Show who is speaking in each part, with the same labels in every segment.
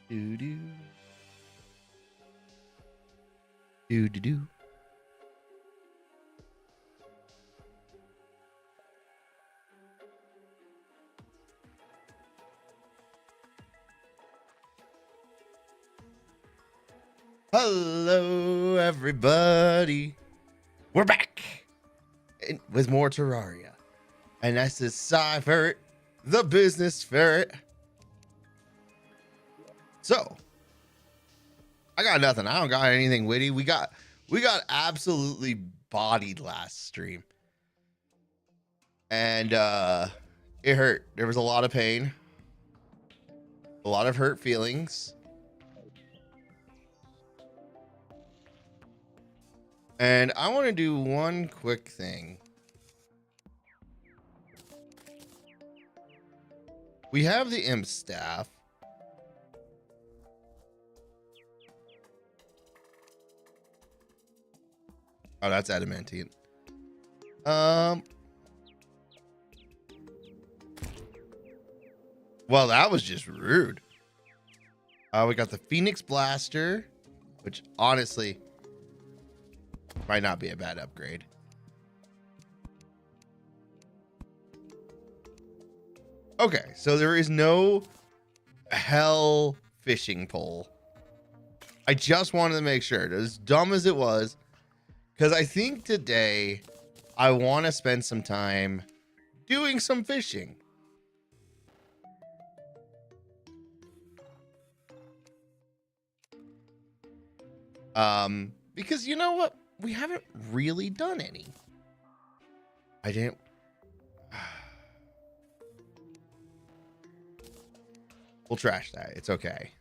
Speaker 1: Do do do do do. Hello, everybody. We're back with more Terraria, and this is PsyFerret, the business ferret. So, I got nothing. I don't got anything witty. We got absolutely bodied last stream, and it hurt. There was a lot of pain, a lot of hurt feelings. And I want to do one quick thing. We have the imp staff. Oh, that's adamantine. Well, that was just rude. We got the Phoenix Blaster, which honestly might not be a bad upgrade. Okay, so there is no hell fishing pole. I just wanted to make sure, as dumb as it was, because I think today I want to spend some time doing some fishing. Because you know what? We haven't really done any. I didn't. We'll trash that. It's okay.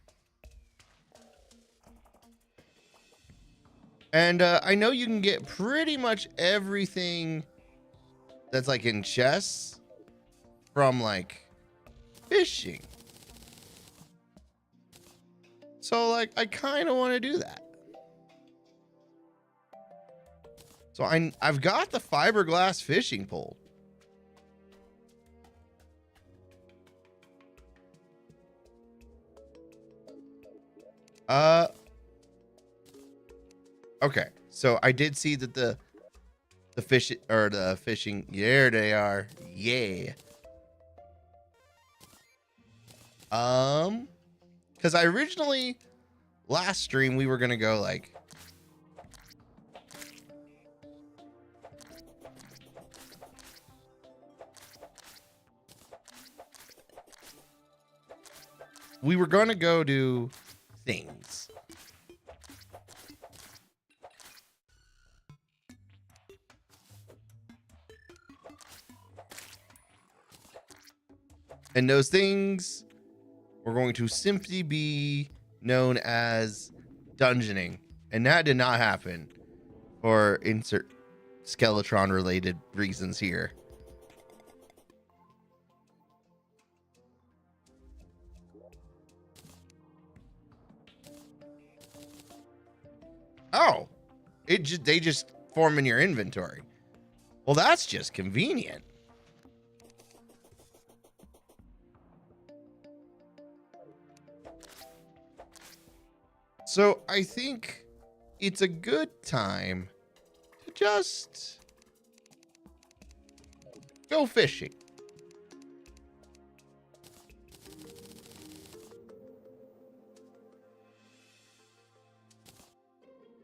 Speaker 1: And I know you can get pretty much everything that's like in chests from like fishing. So like I kind of want to do that. So I've got the fiberglass fishing pole. Okay. So I did see that the fish or the fishing, there they are. Yeah. Because I originally last stream we were gonna go like we were gonna go do things. And those things were going to simply be known as dungeoning. And that did not happen for insert Skeletron related reasons here. Oh, they just form in your inventory. Well, that's just convenient. So I think it's a good time to just go fishing.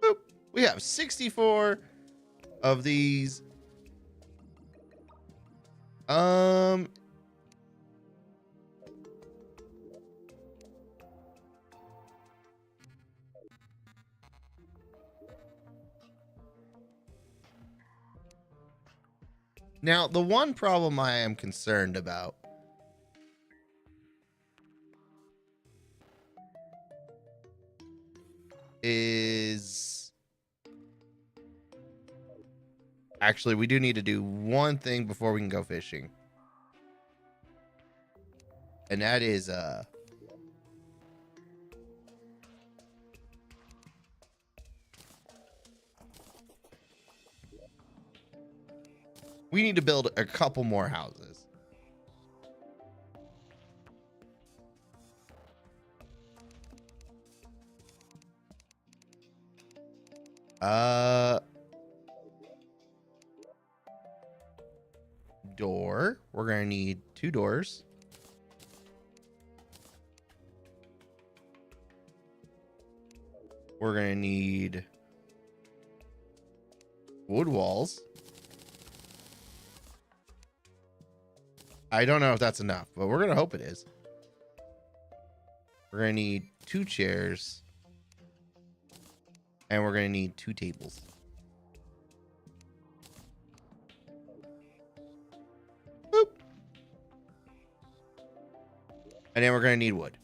Speaker 1: Boop. We have 64 of these. Now, the one problem I am concerned about is actually we do need to do one thing before we can go fishing. And that is we need to build a couple more houses. Door. We're gonna need 2 doors. We're gonna need wood walls. I don't know if that's enough, but we're gonna hope it is. We're gonna need 2 chairs. And we're gonna need 2 tables. Boop. And then we're gonna need wood.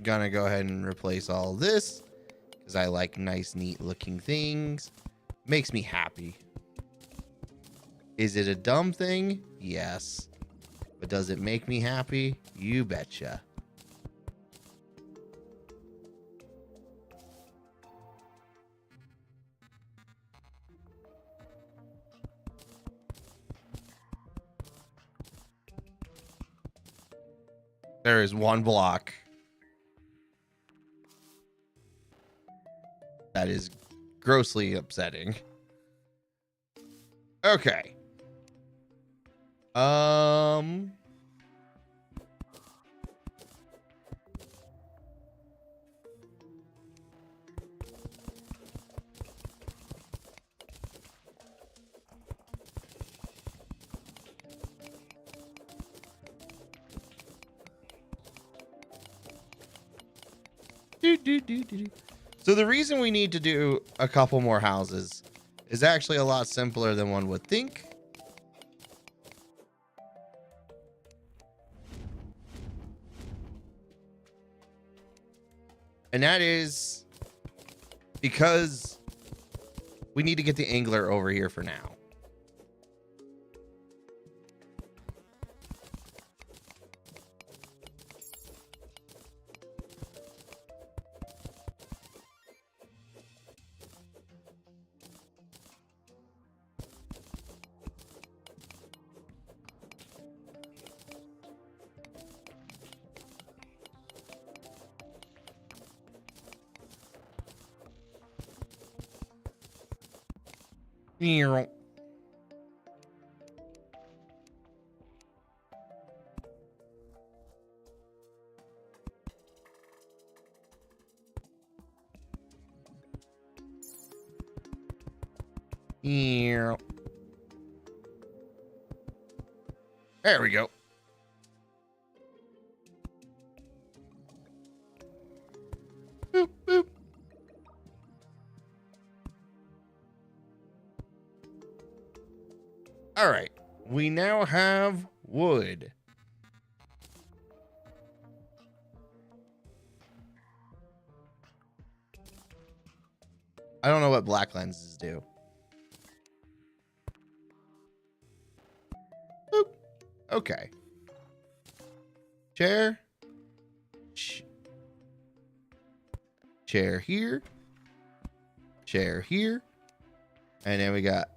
Speaker 1: Gonna go ahead and replace all this because I like nice, neat looking things. Makes me happy. Is it a dumb thing? Yes. But does it make me happy? You betcha. There is 1 block. That is grossly upsetting. Okay. So the reason we need to do a couple more houses is actually a lot simpler than one would think. And that is because we need to get the angler over here for now. There we go. Boop, boop. All right. We now have wood. I don't know what black lenses do. Boop. Okay. Chair. Chair here. Chair here. And then we got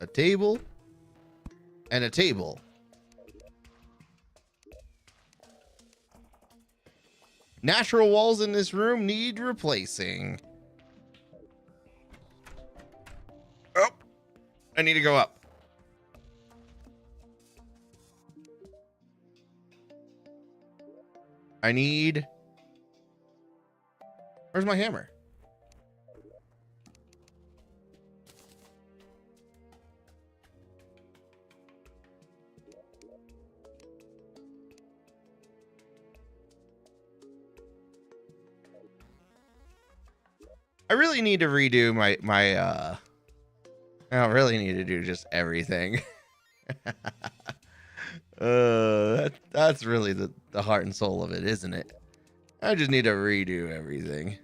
Speaker 1: a table and a table. Natural walls in this room need replacing. Oh, I need to go up. I need... Where's my hammer? I really need to redo my I don't really need to do just everything. That's really the heart and soul of it, isn't it? I just need to redo everything.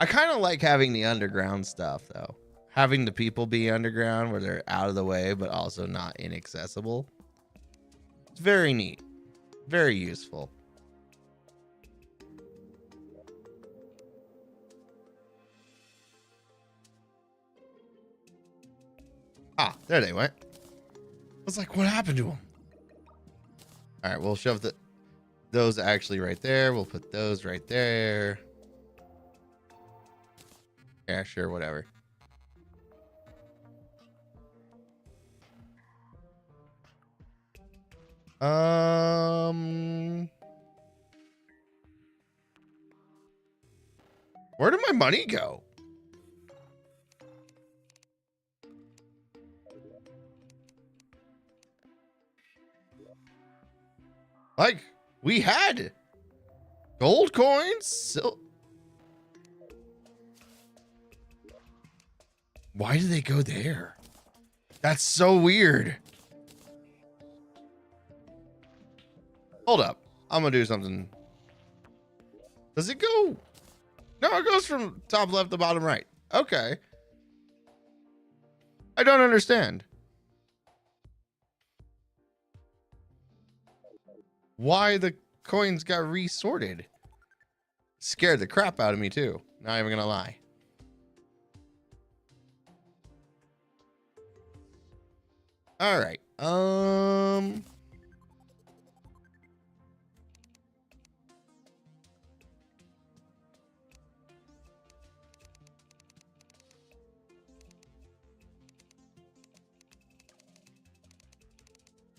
Speaker 1: I kind of like having the underground stuff though. Having the people be underground where they're out of the way, but also not inaccessible. It's very neat. Very useful. Ah, there they went. I was like, what happened to them? All right, we'll shove those actually right there. We'll put those right there. Yeah, sure, whatever. Where did my money go? Like, we had gold coins. Why did they go there? That's so weird. Hold up. I'm gonna do something. Does it go? No, it goes from top left to bottom right. Okay. I don't understand. Why the coins got resorted? Scared the crap out of me too. Not even gonna lie. All right.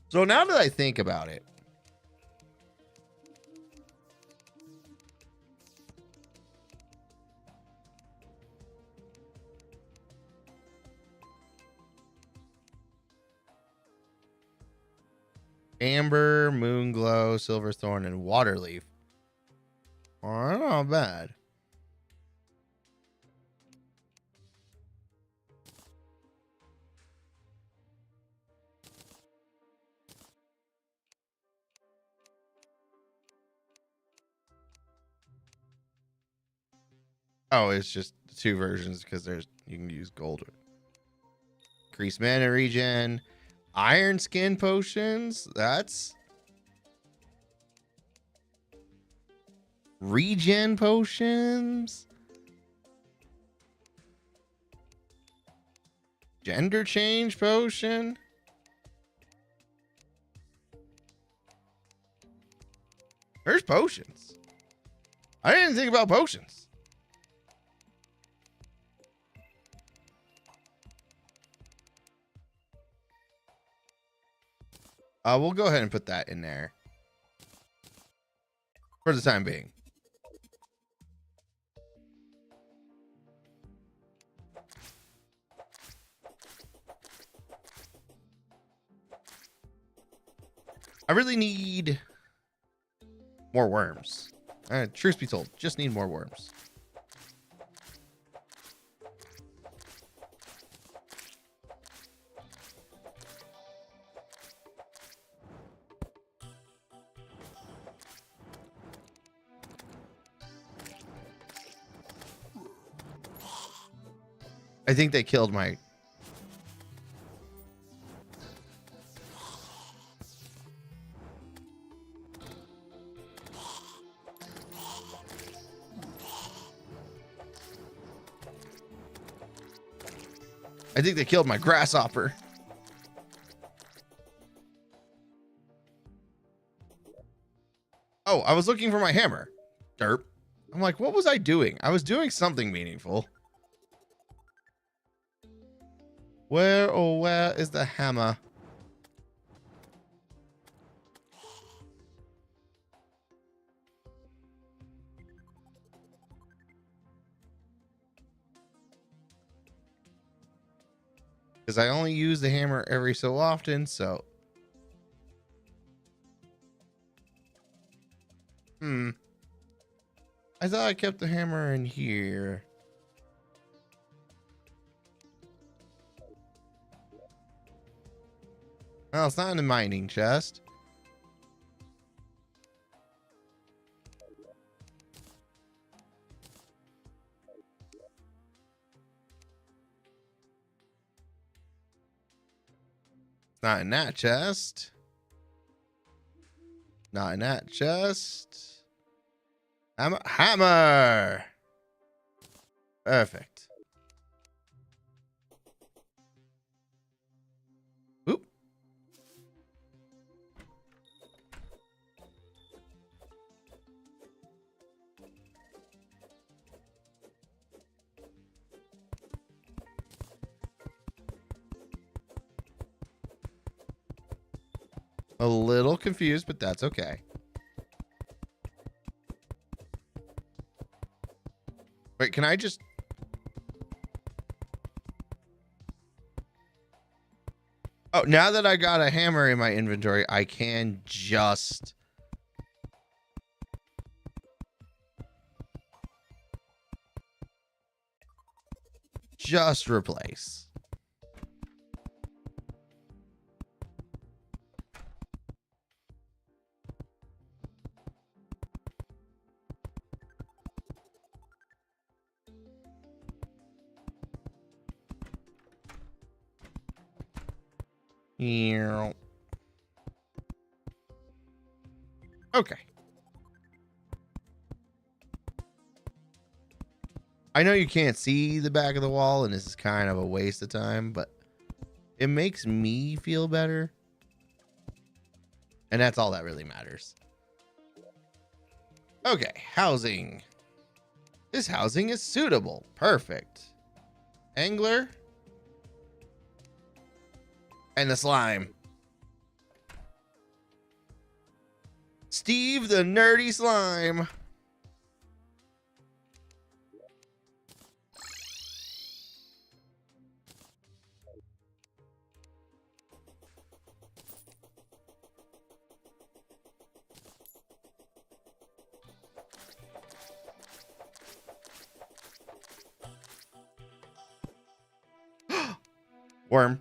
Speaker 1: So now that I think about it, amber, moonglow, silverthorn, and waterleaf. Oh, not bad. Oh, it's just two versions because you can use gold. Increase mana regen, iron skin potions. That's regen potions. Gender change potion. There's potions. I didn't think about potions. We'll go ahead and put that in there for the time being. I really need more worms. Truth be told, just need more worms. I think they killed my... I think they killed my grasshopper. Oh, I was looking for my hammer. Derp. I'm like, what was I doing? I was doing something meaningful. Where, oh, where is the hammer? Because I only use the hammer every so often, so... I thought I kept the hammer in here. Well, it's not in the mining chest. Not in that chest. Not in that chest. Hammer. Perfect. Oop. A little confused, but that's okay. Wait, can I just... Oh, now that I got a hammer in my inventory, I can just... replace. Okay. I know you can't see the back of the wall, and this is kind of a waste of time, but it makes me feel better. And that's all that really matters. Okay, housing. This housing is suitable. Perfect. Angler. And the slime. Steve the nerdy slime. Worm.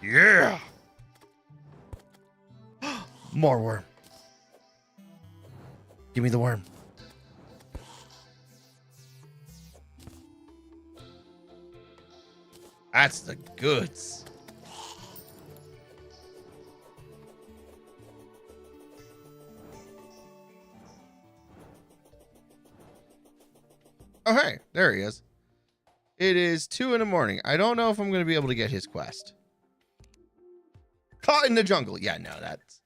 Speaker 1: Yeah. More worm. Give me the worm. That's the goods. Oh, hey, there he is. It is 2 in the morning. I don't know if I'm going to be able to get his quest. Caught in the jungle. Yeah, no, that's...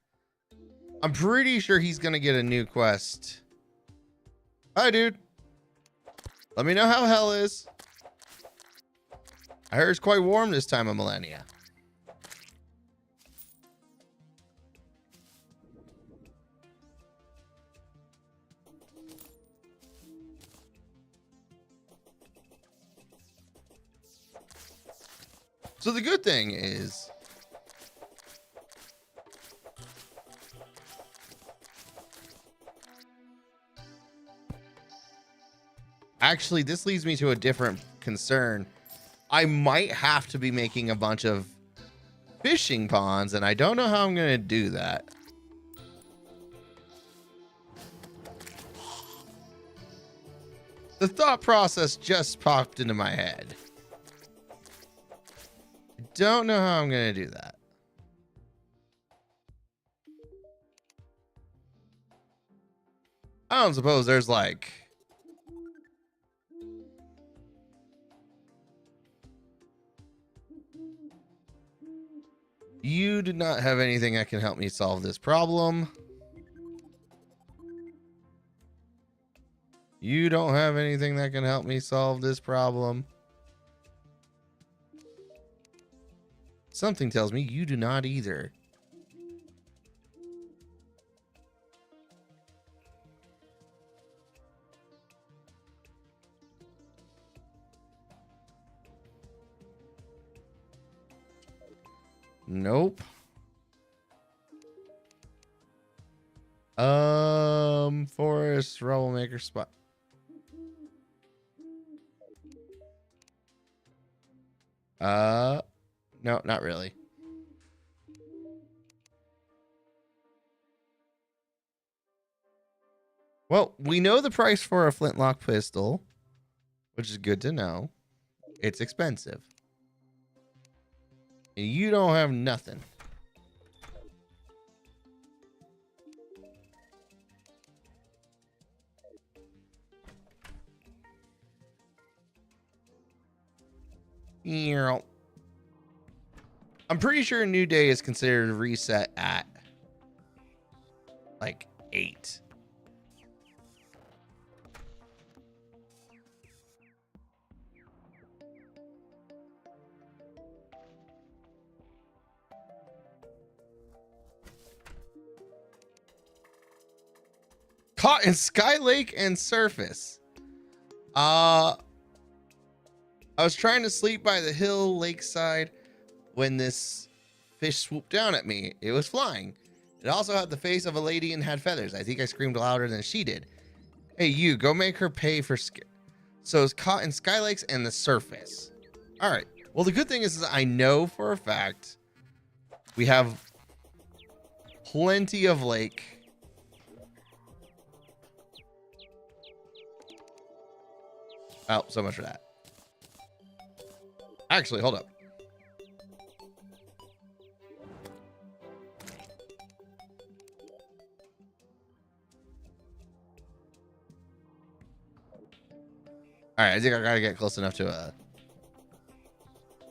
Speaker 1: I'm pretty sure he's going to get a new quest. Hi, dude. Let me know how hell is. I heard it's quite warm this time of millennia. So the good thing is... Actually, this leads me to a different concern. I might have to be making a bunch of fishing ponds, and I don't know how I'm going to do that. The thought process just popped into my head. I don't know how I'm going to do that. I don't suppose there's like... You do not have anything that can help me solve this problem. You don't have anything that can help me solve this problem. Something tells me you do not either. Nope. Forest troublemaker spot. No, not really. Well, we know the price for a flintlock pistol, which is good to know. It's expensive. And you don't have nothing. I'm pretty sure a new day is considered a reset at like 8. Caught in Sky Lake and surface. I was trying to sleep by the hill lakeside when this fish swooped down at me. It was flying. It also had the face of a lady and had feathers. I think I screamed louder than she did. Hey, you, go make her pay for... So it's caught in Sky Lakes and the surface. All right. Well, the good thing is I know for a fact we have plenty of lake. Oh, so much for that. Actually, hold up. All right, I think I gotta get close enough to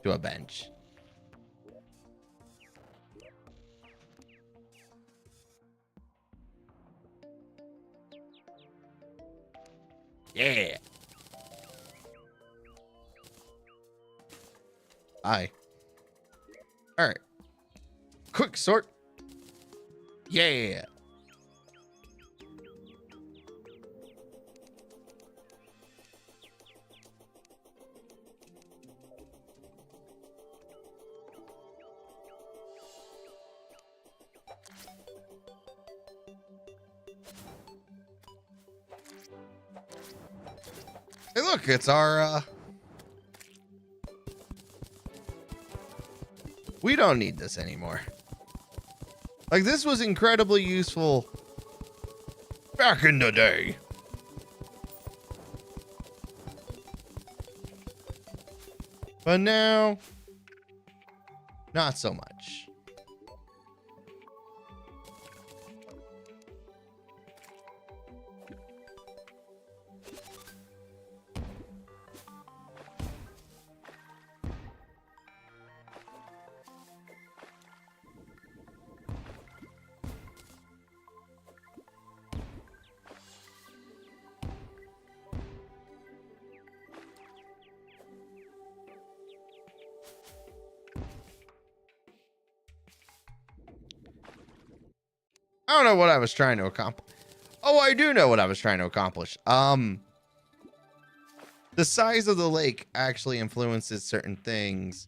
Speaker 1: a bench. Yeah. Aye. All right. Quick sort. Yeah. Hey, look, it's our we don't need this anymore. Like, this was incredibly useful back in the day. But now, not so much. I don't know what I was trying to accomplish. Oh, I do know what I was trying to accomplish. The size of the lake actually influences certain things.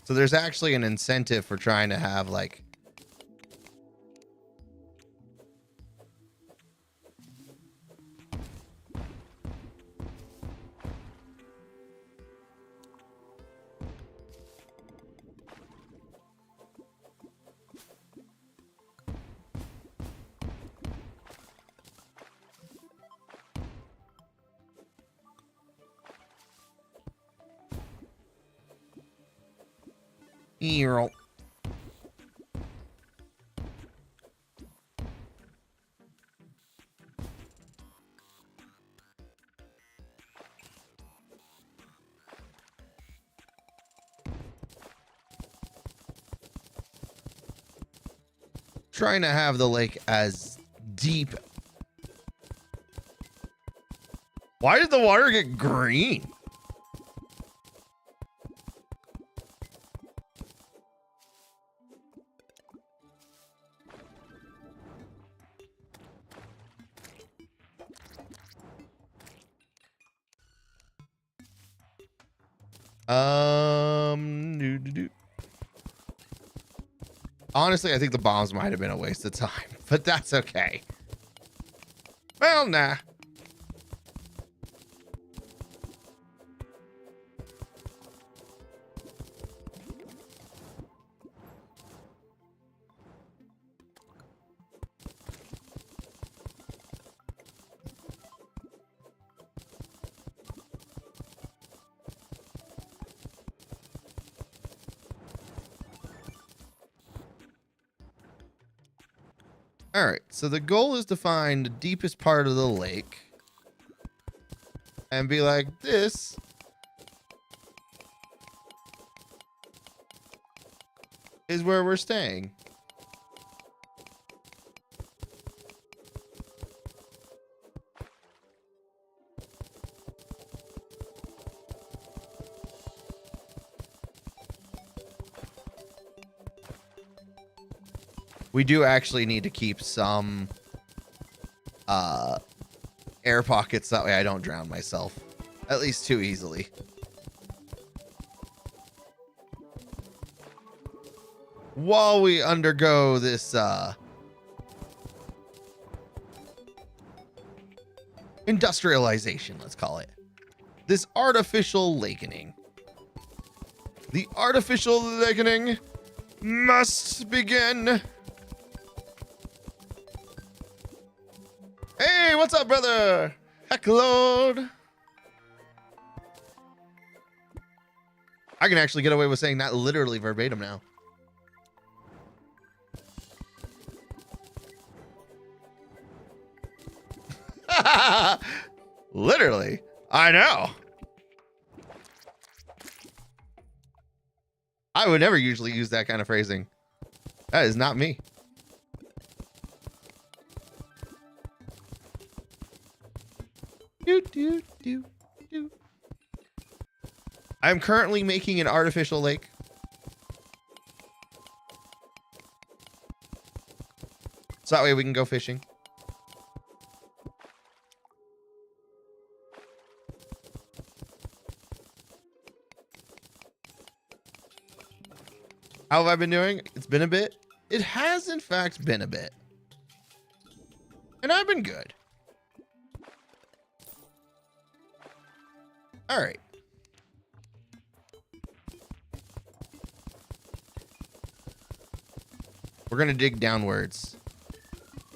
Speaker 1: So there's actually an incentive for trying to have like Earl. Trying to have the lake as deep. Why did the water get green? Honestly, I think the bombs might have been a waste of time, but that's okay. Well, nah. All right, so the goal is to find the deepest part of the lake and be like, this is where we're staying. We do actually need to keep some air pockets. That way I don't drown myself. At least too easily. While we undergo this industrialization, let's call it. This artificial lakening. The artificial lakening must begin. Hey, what's up, brother? Heck, Lord. I can actually get away with saying that literally verbatim now. Literally. I know. I would never usually use that kind of phrasing. That is not me. Do. I'm currently making an artificial lake. So that way we can go fishing. How have I been doing? It's been a bit. It has, in fact, been a bit. And I've been good. All right. We're going to dig downwards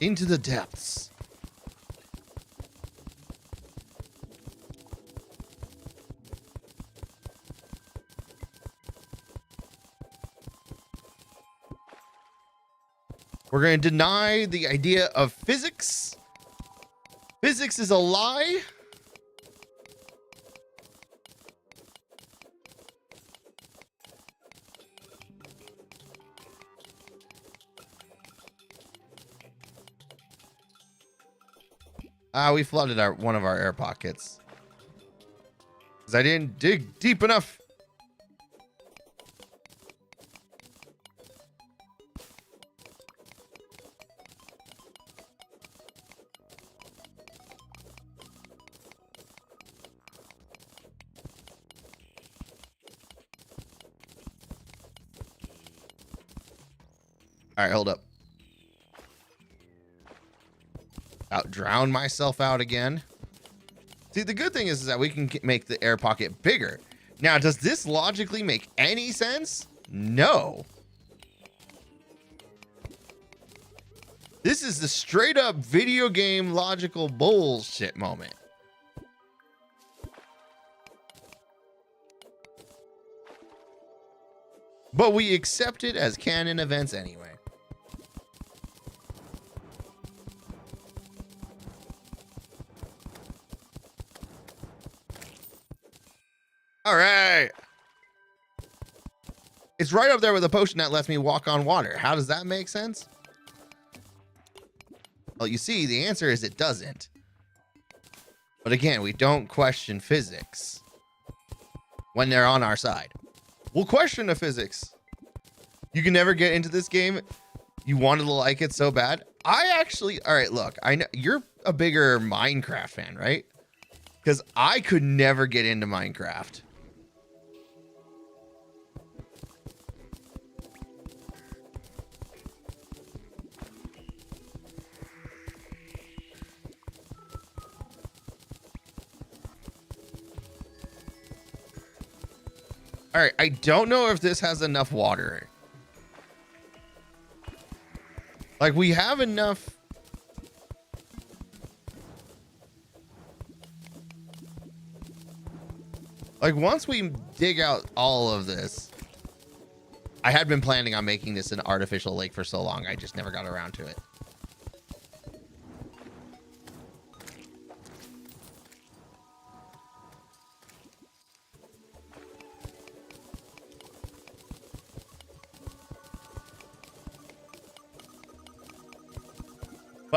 Speaker 1: into the depths. We're going to deny the idea of physics. Physics is a lie. We flooded one of our air pockets. Because I didn't dig deep enough. All right, hold up. Drown myself out again. See, the good thing is that we can make the air pocket bigger. Now, does this logically make any sense? No. This is the straight up video game logical bullshit moment. But we accept it as canon events anyway. All right. It's right up there with a potion that lets me walk on water. How does that make sense? Well, you see, the answer is it doesn't. But again, we don't question physics when they're on our side. We'll question the physics. You can never get into this game. You wanted to like it so bad. I actually, all right, look, I know you're a bigger Minecraft fan, right? Because I could never get into Minecraft. All right, I don't know if this has enough water. Like, we have enough. Like, once we dig out all of this, I had been planning on making this an artificial lake for so long, I just never got around to it.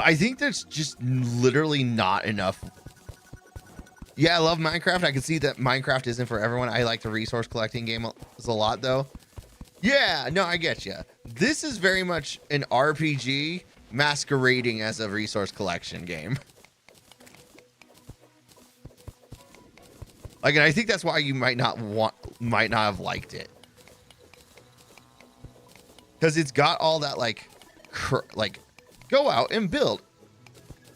Speaker 1: But I think there's just literally not enough. Yeah, I love Minecraft. I can see that Minecraft isn't for everyone. I like the resource collecting game a lot, though. Yeah, no, I get you. This is very much an RPG masquerading as a resource collection game. Like, and I think that's why you might not have liked it. Because it's got all that, like, go out and build.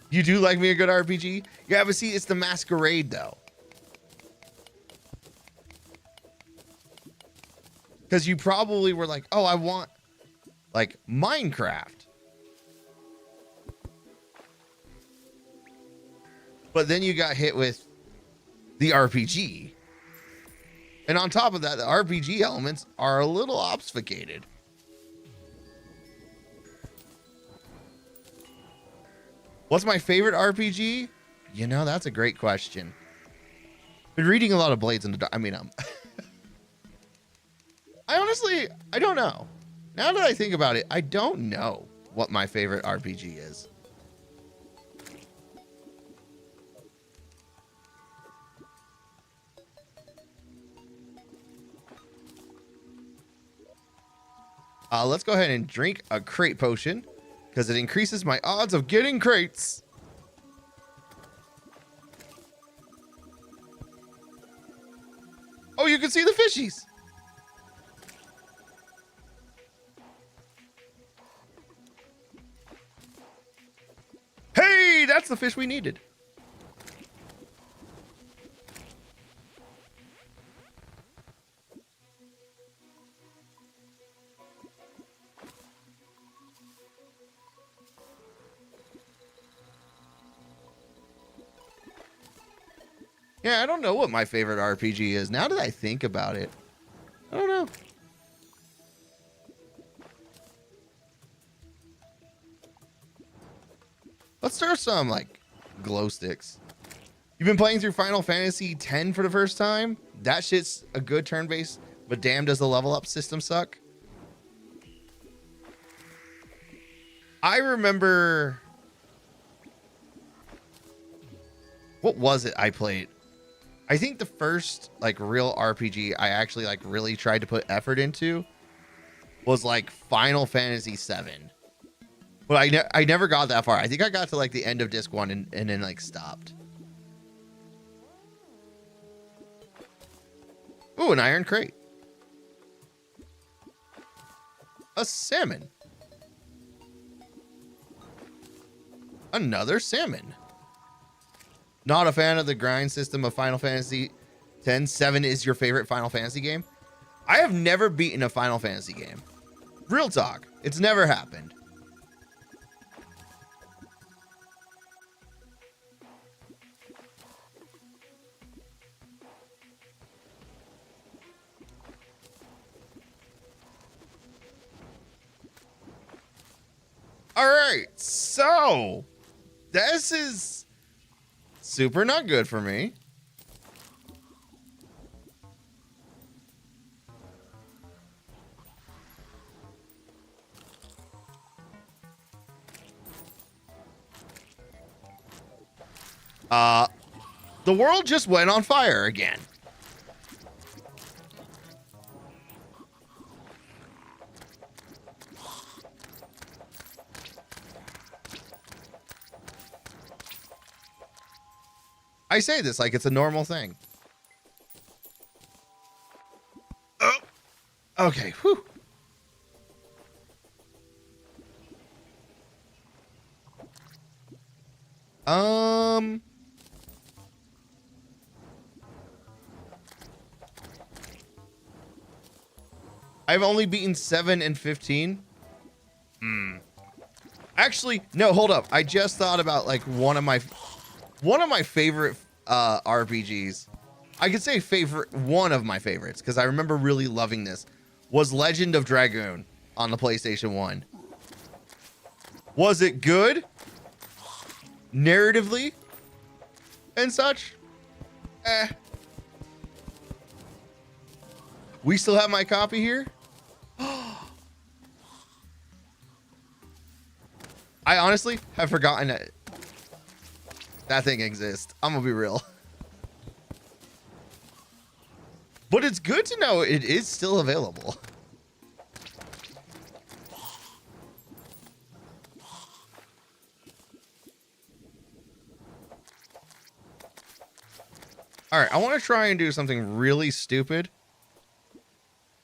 Speaker 1: You do like me a good RPG? Yeah, but see, it's the masquerade, though. Because you probably were like, oh, I want, like, Minecraft. But then you got hit with the RPG. And on top of that, the RPG elements are a little obfuscated. What's my favorite RPG? You know, that's a great question. Been reading a lot of Blades in the Dark. I mean, I honestly, I don't know. Now that I think about it, I don't know what my favorite RPG is. Let's go ahead and drink a crate potion because it increases my odds of getting crates. Oh, you can see the fishies. Hey, that's the fish we needed. Yeah, I don't know what my favorite RPG is. Now that I think about it, I don't know. Let's throw some, like, glow sticks. You've been playing through Final Fantasy X for the first time? That shit's a good turn-based, but damn, does the level up system suck? I remember... What was it I played? I think the first, like, real RPG I actually, like, really tried to put effort into was, like, Final Fantasy VII. But I never got that far. I think I got to, like, the end of disc 1 and then, like, stopped. Ooh, an iron crate. A salmon. Another salmon. Not a fan of the grind system of Final Fantasy X. 7 is your favorite Final Fantasy game? I have never beaten a Final Fantasy game. Real talk. It's never happened. All right. So, this is super not good for me. The world just went on fire again. I say this like it's a normal thing. Oh, okay. Whew. I've only beaten 7 and 15. Actually, no, hold up. I just thought about like one of my favorite RPGs. I could say favorite, one of my favorites, because I remember really loving this, was Legend of Dragoon on the PlayStation 1. Was it good? Narratively? And such? We still have my copy here? I honestly have forgotten that thing exists. I'm gonna be real. But it's good to know it is still available. All right, I want to try and do something really stupid.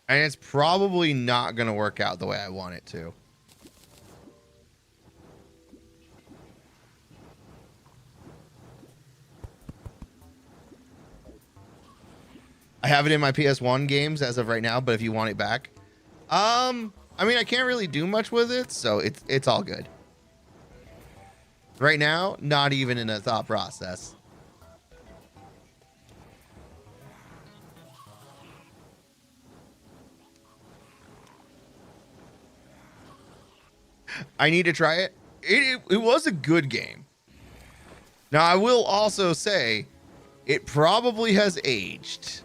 Speaker 1: And it's probably not going to work out the way I want it to. I have it in my PS1 games as of right now, but if you want it back, I mean, I can't really do much with it, so it's all good. Right now, not even in a thought process. I need to try it. It was a good game. Now, I will also say it probably has aged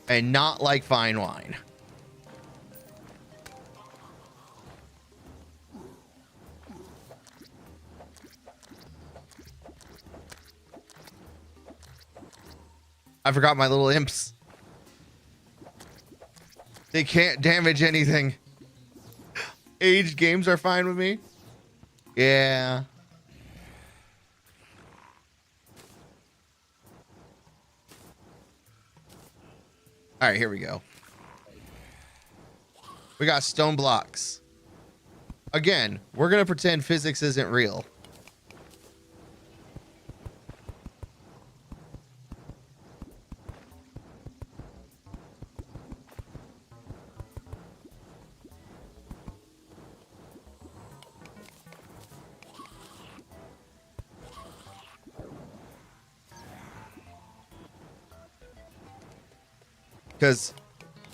Speaker 1: and not like fine wine. I forgot my little imps. They can't damage anything. Aged games are fine with me. Yeah. All right, here we go. We got stone blocks. Again, we're going to pretend physics isn't real. Because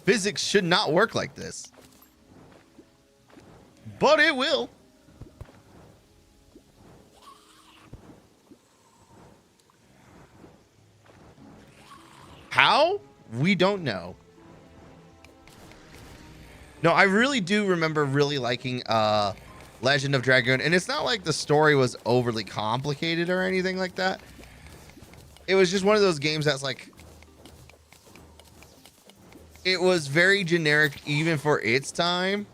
Speaker 1: physics should not work like this. But it will. How? We don't know. No, I really do remember really liking Legend of Dragoon. And it's not like the story was overly complicated or anything like that. It was just one of those games that's like, it was very generic even for its time.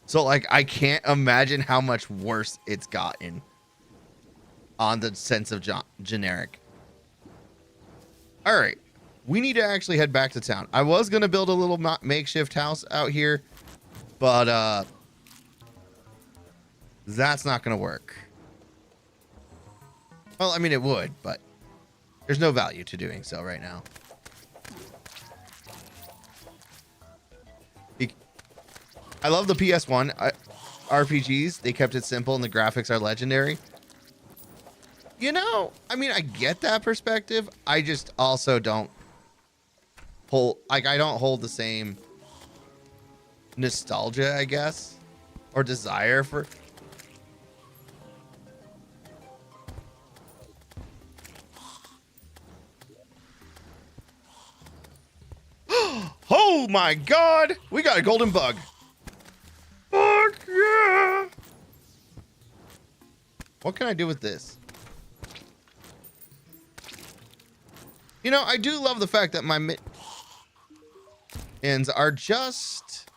Speaker 1: So like, I can't imagine how much worse it's gotten on the sense of generic. All right, we need to actually head back to town. I was going to build a little makeshift house out here, but that's not going to work. Well, I mean, it would, but there's no value to doing so right now. I love the PS1 RPGs. They kept it simple and the graphics are legendary. You know, I mean, I get that perspective. I just also don't hold, like, I don't hold the same nostalgia, I guess, or desire for. Oh my God, we got a golden bug. Fuck yeah. What can I do with this? You know, I do love the fact that my minions are just...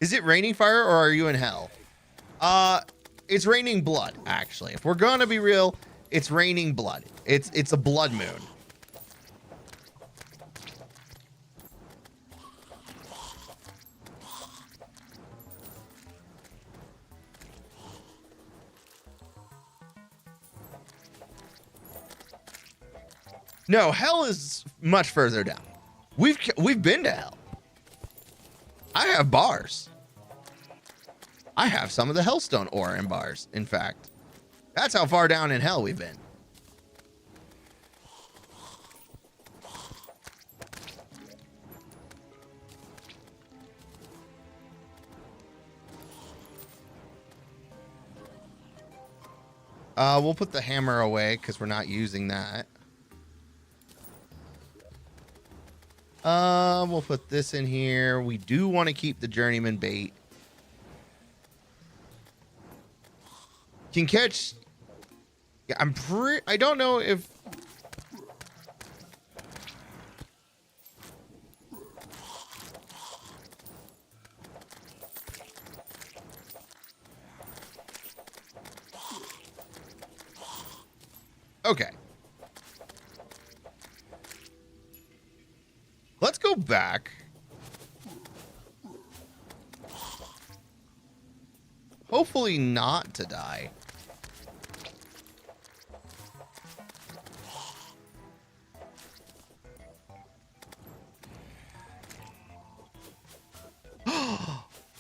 Speaker 1: Is it raining fire or are you in hell? It's raining blood, actually. If we're gonna be real, it's raining blood. It's a blood moon. No, hell is much further down. We've been to hell. I have bars. I have some of the hellstone ore in bars, in fact. That's how far down in hell we've been. We'll put the hammer away because we're not using that. We'll put this in here. We do want to keep the journeyman bait. Can catch. Yeah, I don't know if. Okay. Let's go back. Hopefully not to die.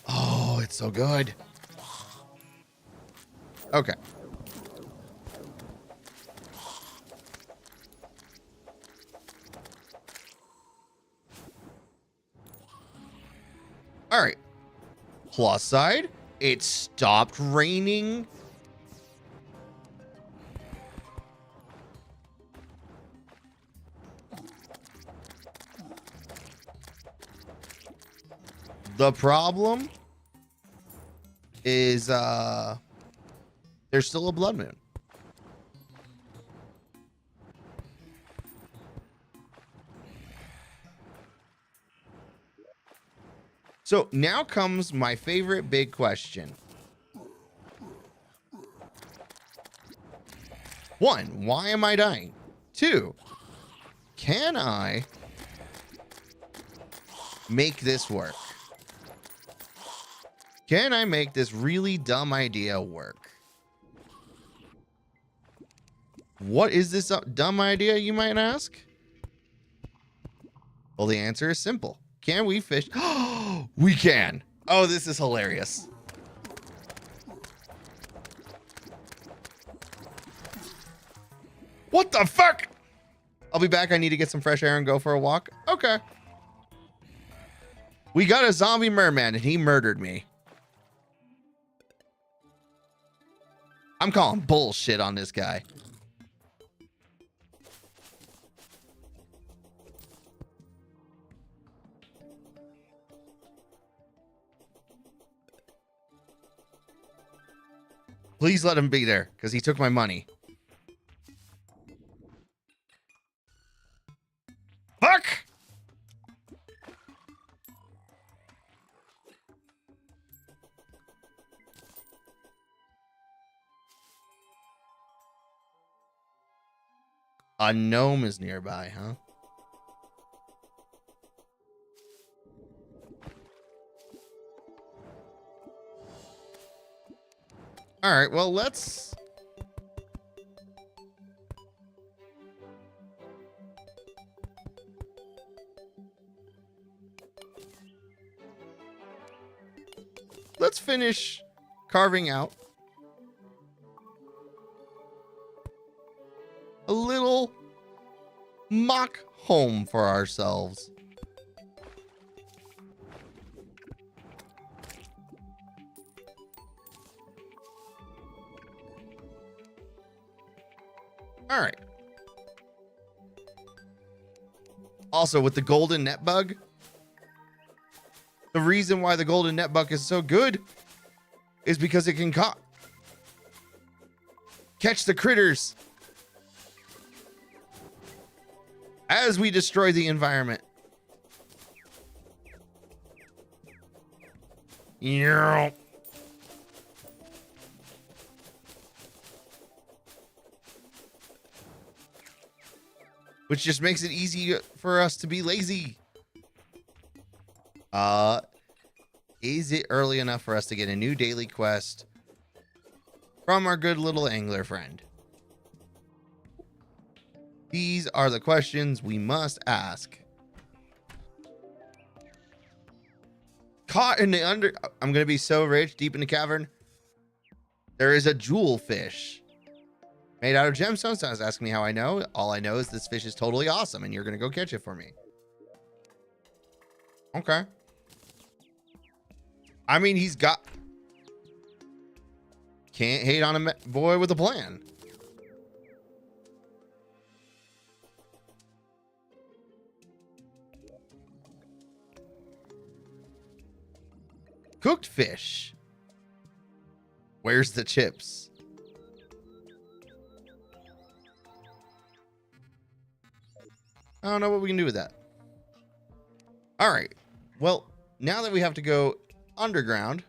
Speaker 1: Oh, it's so good. Okay. All right. Plus side, it stopped raining. The problem is there's still a blood moon. So now comes my favorite big question. 1, why am I dying? 2, can I make this work? Can I make this really dumb idea work? What is this dumb idea, you might ask? Well, the answer is simple. Can we fish? We can. Oh, this is hilarious. What the fuck? I'll be back. I need to get some fresh air and go for a walk. Okay. We got a zombie merman and he murdered me. I'm calling bullshit on this guy. Please let him be there, because he took my money. Fuck! A gnome is nearby, huh? All right, well, let's finish carving out a little mock home for ourselves. All right. Also, with the golden net bug, the reason why the golden net bug is so good is because it can catch the critters as we destroy the environment. Yeah. Which just makes it easy for us to be lazy. Is it early enough for us to get a new daily quest from our good little angler friend? These are the questions we must ask. Caught in the I'm going to be so rich deep in the cavern. There is a jewel fish made out of gemstones. Someone's asking me how I know. All I know is this fish is totally awesome and you're going to go catch it for me. Okay. I mean, Can't hate on a boy with a plan. Cooked fish. Where's the chips? I don't know what we can do with that. All right. Well, now that we have to go underground.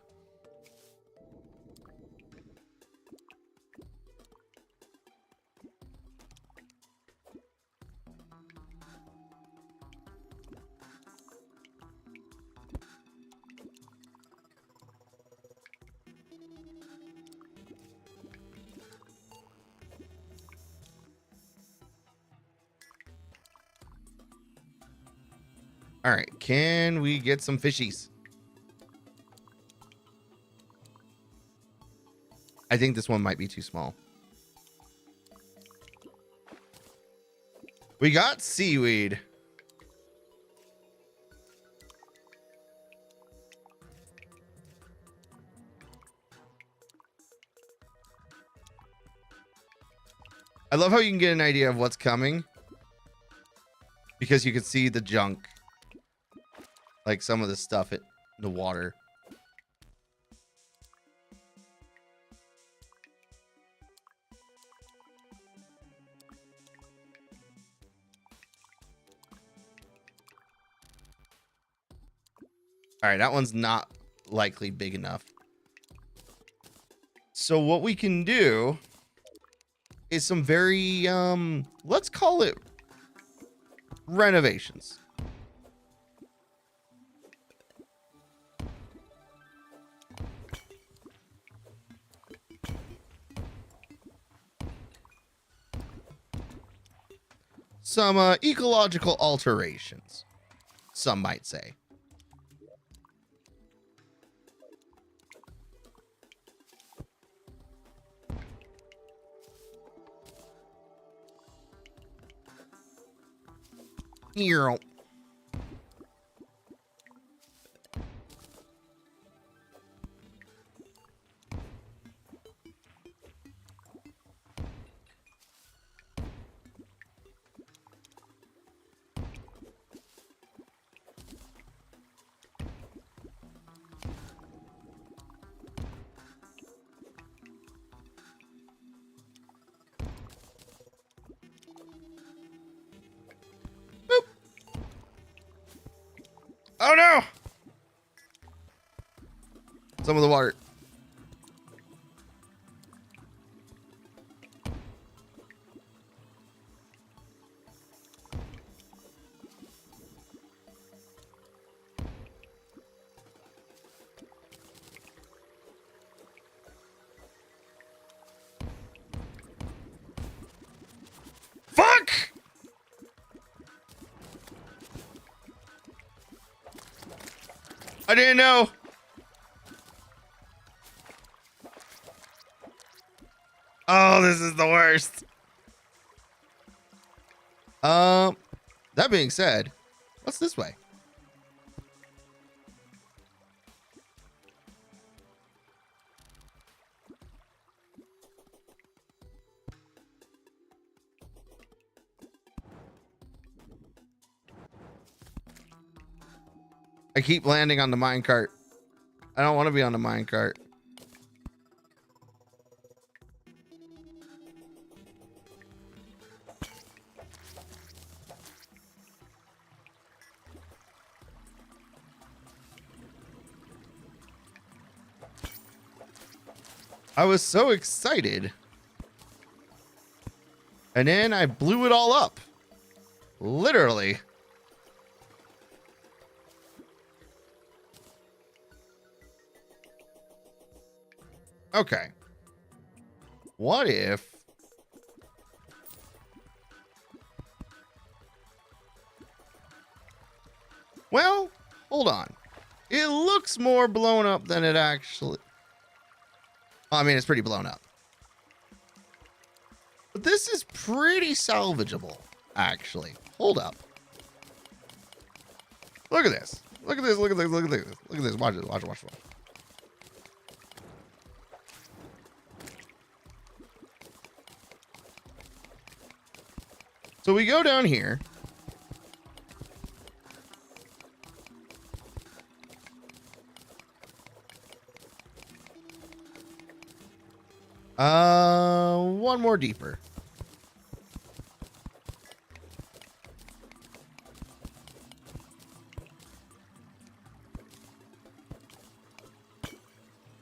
Speaker 1: All right, can we get some fishies? I think this one might be too small. We got seaweed. I love how you can get an idea of what's coming because you can see the junk. Like some of the stuff in the water. All right, that one's not likely big enough. So what we can do is some very, let's call it renovations. Some ecological alterations, some might say. Earl. Oh no! Some of the water. Fuck! I didn't know. Oh, this is the worst. That being said, what's this way? I keep landing on the minecart. I don't want to be on the minecart. I was so excited. And then I blew it all up. Literally. Okay. What if... Well, hold on. It looks more blown up than it actually... I mean, it's pretty blown up. But this is pretty salvageable, actually. Hold up. Look at this. Look at this. Look at this. Look at this. Look at this. Watch it. Watch it. Watch it. So we go down here. One more deeper.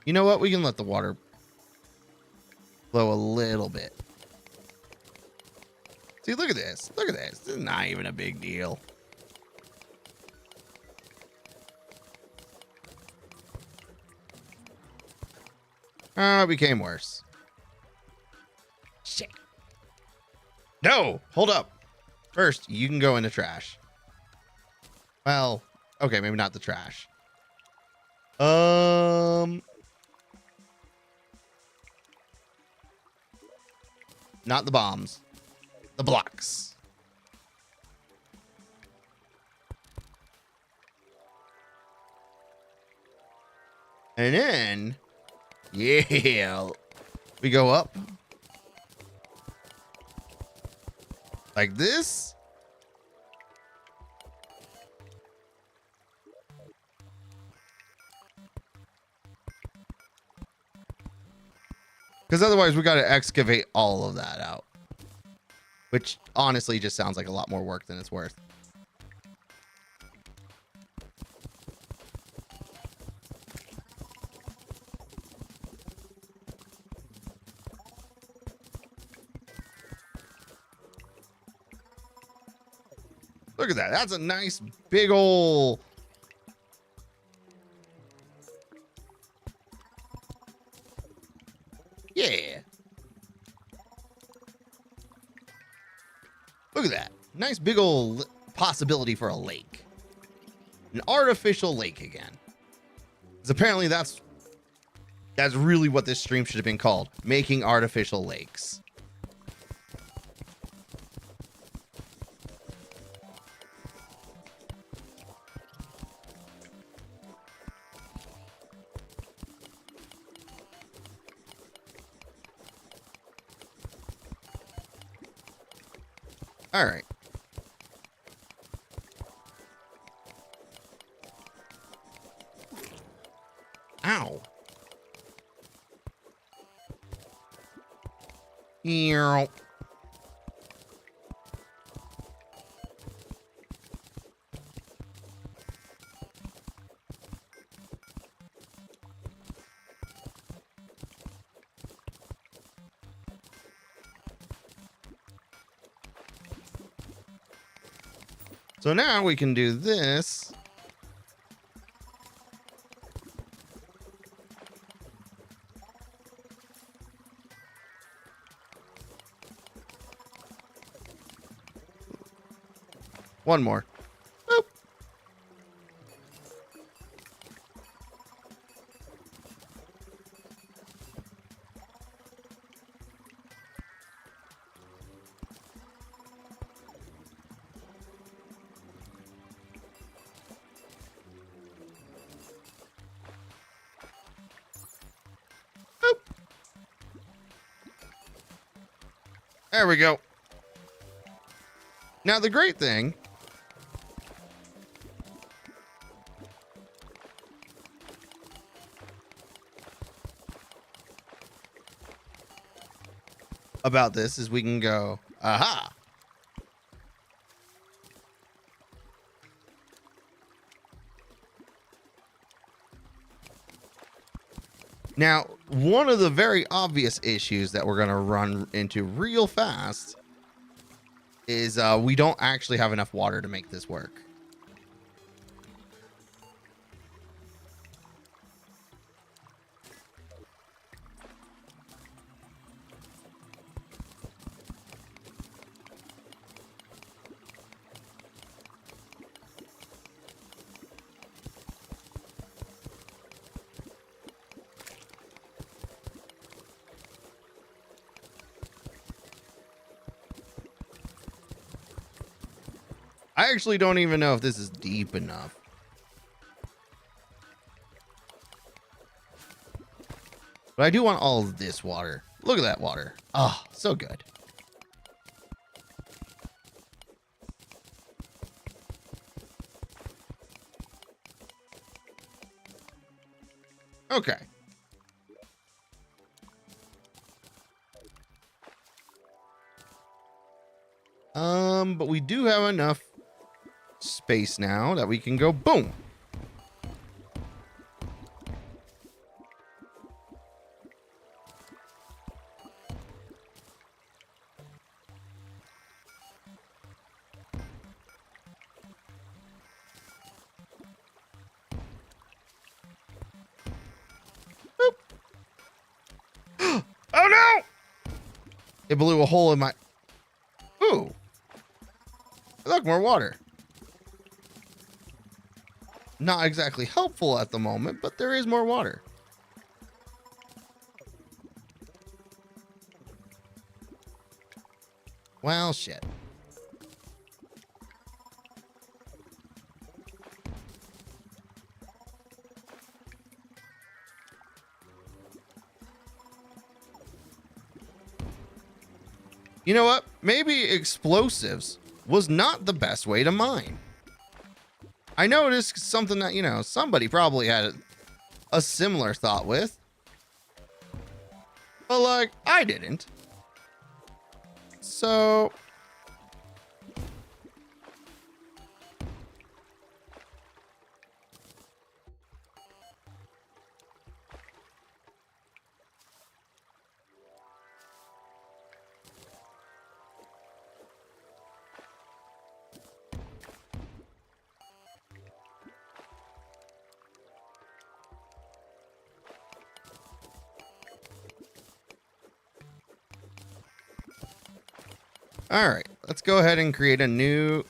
Speaker 1: You know what? We can let the water flow a little bit. See, look at this. Look at this. This is not even a big deal. It became worse. Shit. No, hold up. First, you can go in the trash. Well, okay, maybe not the trash. Not the bombs. The blocks. And then, yeah, we go up. Like this. Because otherwise we got to excavate all of that out. Which honestly just sounds like a lot more work than it's worth. Look at that. That's a nice big ol'... Yeah. Look at that. Nice big old possibility for a lake. An artificial lake again. Because apparently that's really what this stream should have been called. Making artificial lakes. All right. Ow. Ew. So now we can do this. One more. Boop. Boop. There we go. Now the great thing about this is we can go, aha. Now, one of the very obvious issues that we're going to run into real fast is we don't actually have enough water to make this work. I actually don't even know if this is deep enough. But I do want all of this water. Look at that water. Oh, so good. Okay. But we do have enough space now that we can go boom. Oh no! It blew a hole in my... Ooh. Look, more water. Not exactly helpful at the moment, but there is more water. Well, shit. You know what? Maybe explosives was not the best way to mine. I know it is something that, you know, somebody probably had a similar thought with. But, like, I didn't. So... all right, let's go ahead and create a new...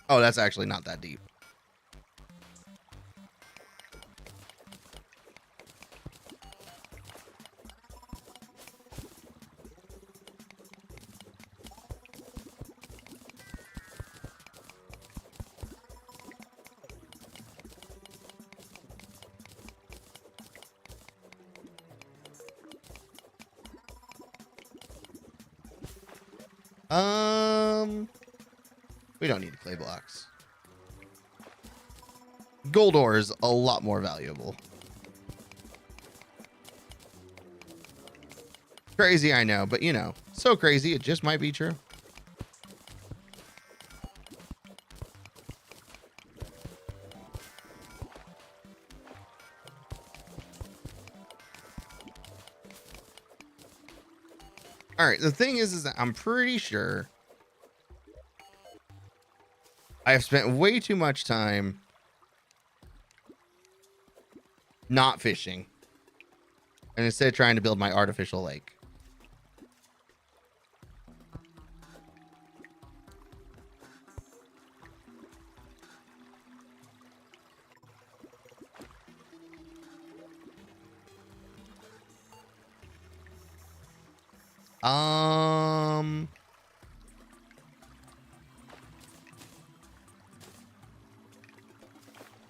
Speaker 1: Oh, that's actually not that deep. We don't need clay blocks. Gold ore is a lot more valuable. Crazy, I know, but you know, so crazy it just might be true. All right, the thing is that I'm pretty sure I have spent way too much time not fishing and instead trying to build my artificial lake.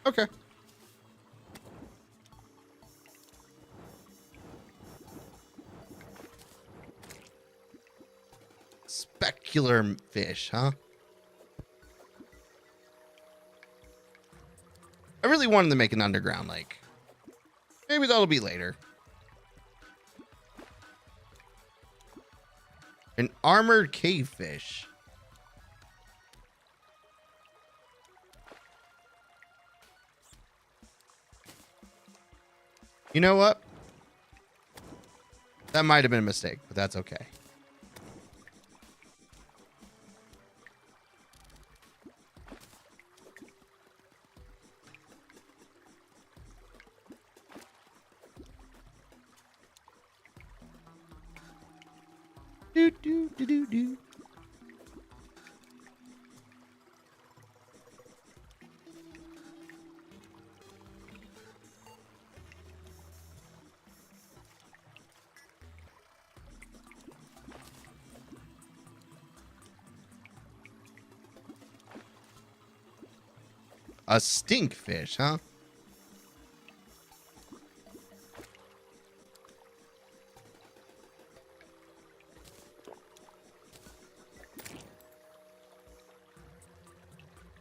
Speaker 1: Okay. Specular fish, huh? I really wanted to make an underground lake. Maybe that'll be later. An armored cave fish. You know what? That might have been a mistake, but that's okay. Do, do, do, do, do. A stink fish, huh?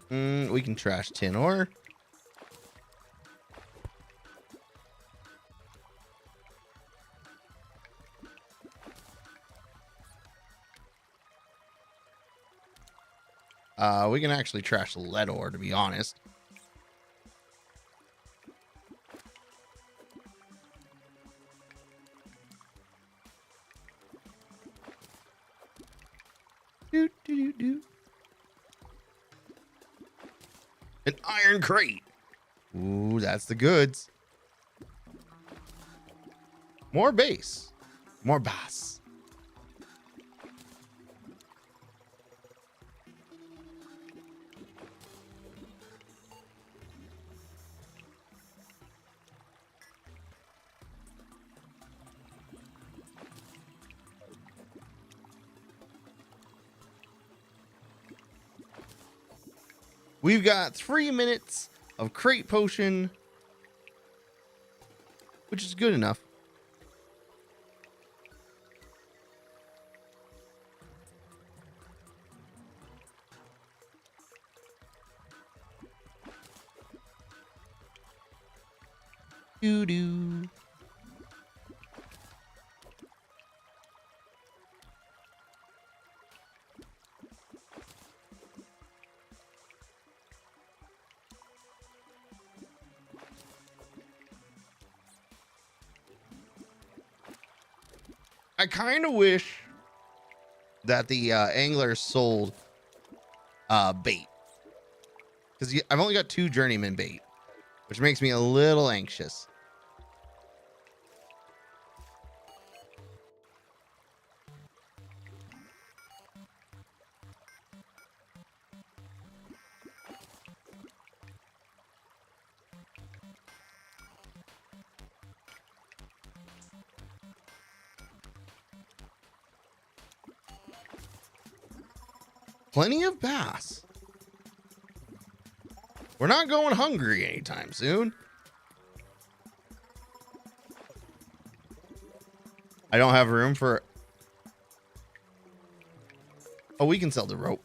Speaker 1: We can trash tin ore. We can actually trash lead ore, to be honest. Do, do, do, do. An iron crate. Ooh, that's the goods. More base. More bass. We've got 3 minutes of crate potion, which is good enough. Doo-doo. I kind of wish that the anglers sold bait, because I've only got 2 journeyman bait, which makes me a little anxious. Plenty of bass. We're not going hungry anytime soon. I don't have room for... Oh, we can sell the rope.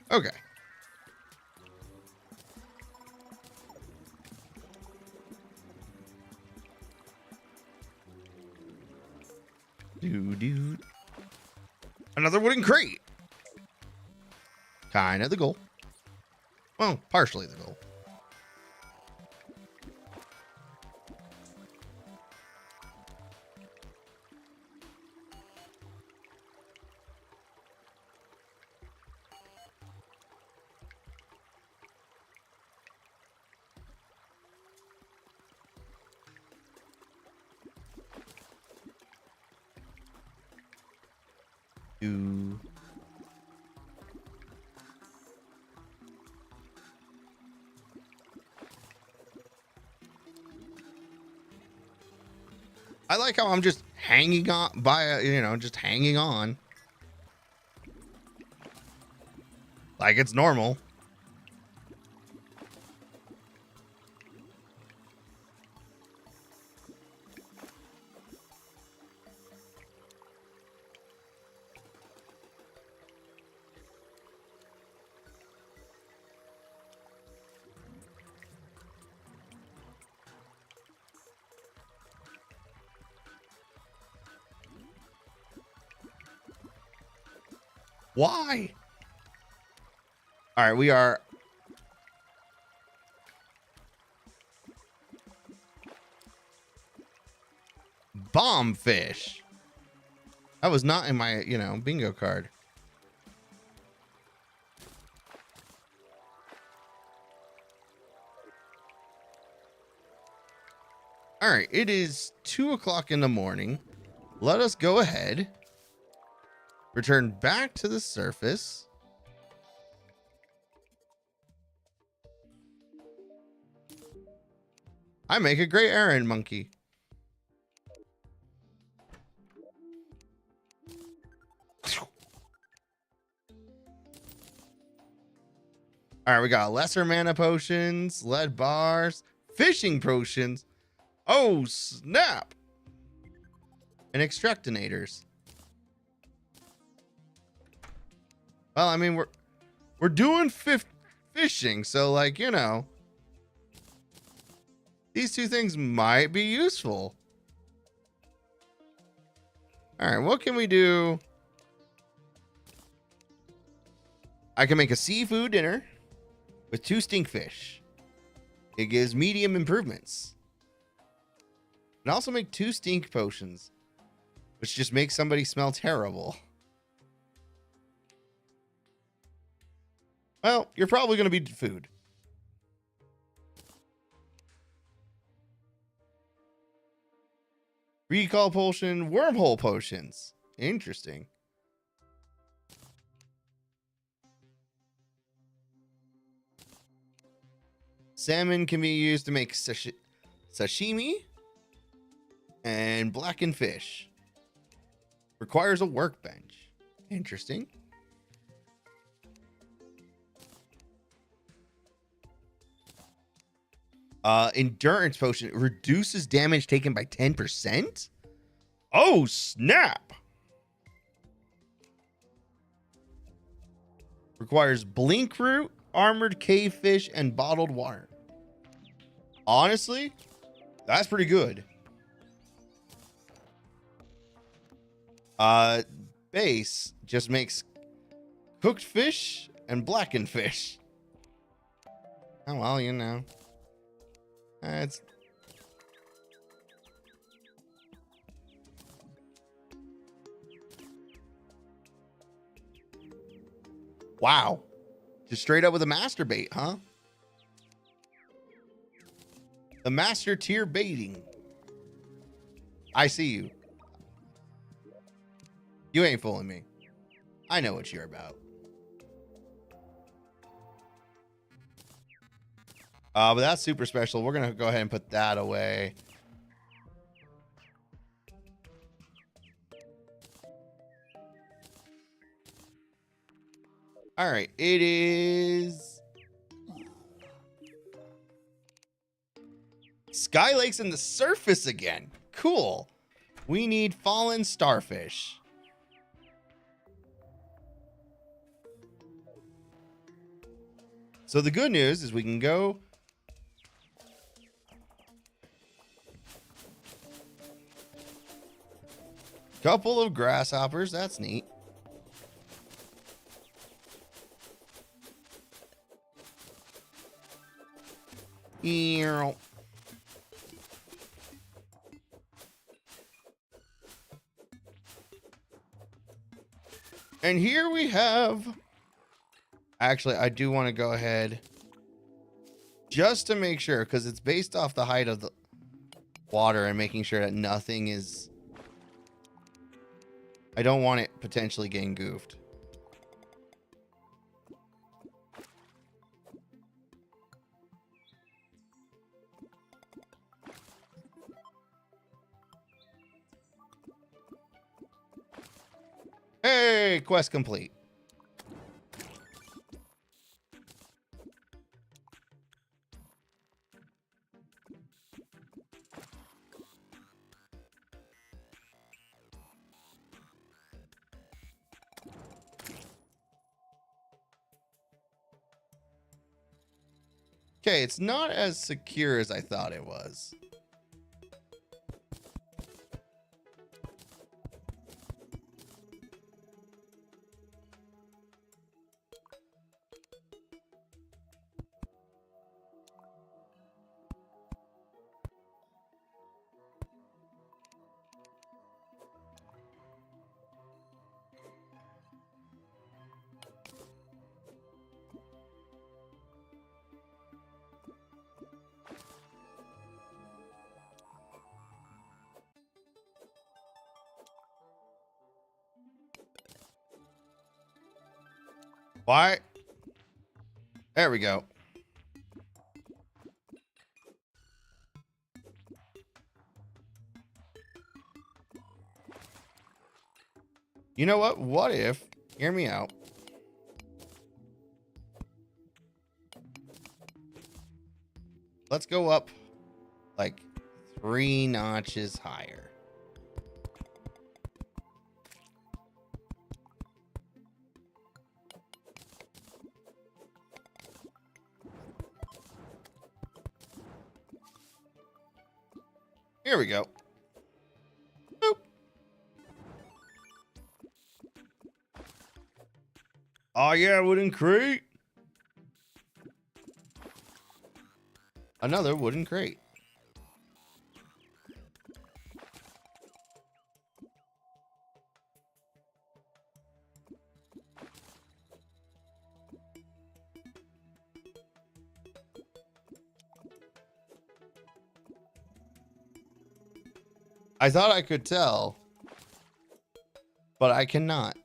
Speaker 1: Okay. Dude. Another wooden crate. Kind of the goal. Well, partially the goal. Ooh. I like how I'm just hanging on by, just hanging on. Like it's normal. Why? All right, we are. Bomb fish. That was not in my, bingo card. All right, it is 2 o'clock in the morning. Let us go ahead. Return back to the surface. I make a great errand monkey. All right, we got lesser mana potions, lead bars, fishing potions. Oh, snap. And extractinators. Well, I mean, we're doing fishing, so like, you know, these two things might be useful. All right, what can we do? I can make a seafood dinner with 2 stinkfish. It gives medium improvements. And also make 2 stink potions, which just makes somebody smell terrible. Well, you're probably going to be food. Recall potion, wormhole potions. Interesting. Salmon can be used to make sashimi and blackened fish. Requires a workbench. Interesting. Endurance potion reduces damage taken by 10%. Oh, snap. Requires blink root, armored cave fish, and bottled water. Honestly, that's pretty good. Base just makes cooked fish and blackened fish. Oh, well, you know. It's wow. Just straight up with a master bait, huh? The master tier baiting. I see you. You ain't fooling me. I know what you're about. But that's super special. We're gonna go ahead and put that away. All right, it is Sky Lakes in the surface again. Cool. We need fallen starfish. So the good news is we can go couple of grasshoppers. That's neat. And here we have, actually, I do want to go ahead just to make sure, because it's based off the height of the water and making sure that nothing is, I don't want it potentially getting goofed. Hey, quest complete. Okay, it's not as secure as I thought it was. Why? There we go. You know what? What if, hear me out. Let's go up like 3 notches higher. Here we go. Boop. Oh yeah, wooden crate. Another wooden crate. I thought I could tell, but I cannot.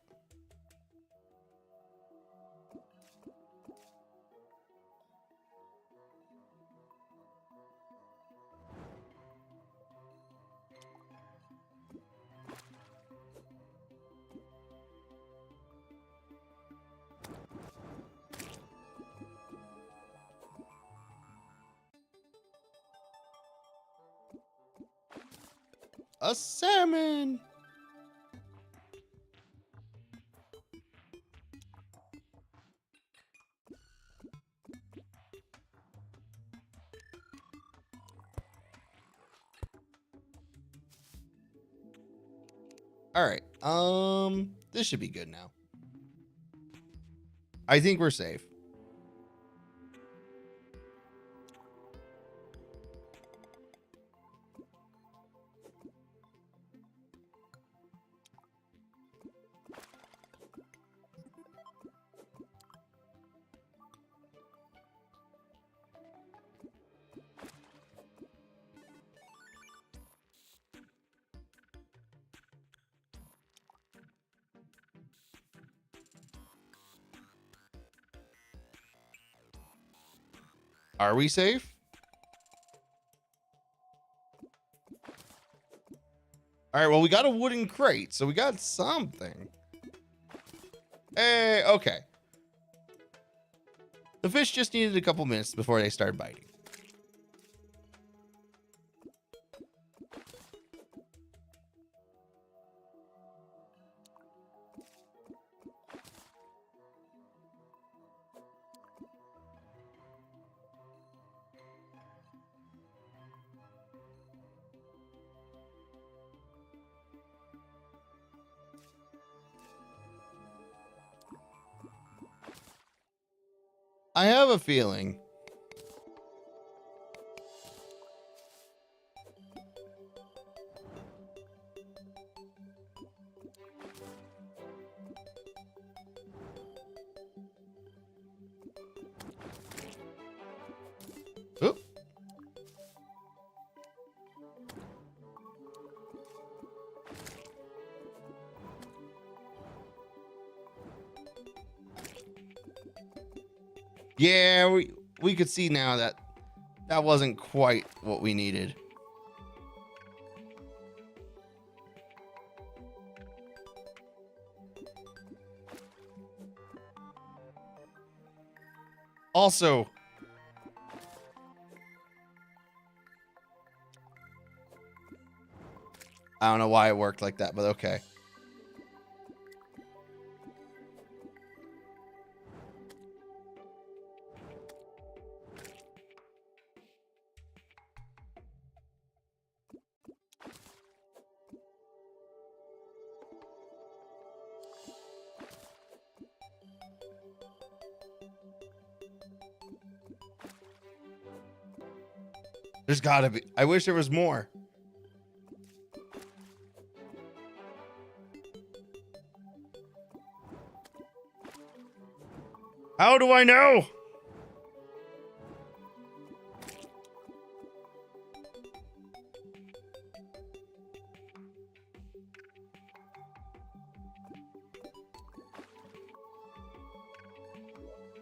Speaker 1: A salmon. All right. This should be good now. I think we're safe. Are we safe? All right, well, we got a wooden crate, so we got something. Hey, okay. The fish just needed a couple minutes before they started biting. I have a feeling. Oop. Yeah, we could see now that that wasn't quite what we needed. Also, I don't know why it worked like that, but okay. There's gotta be. I wish there was more. How do I know?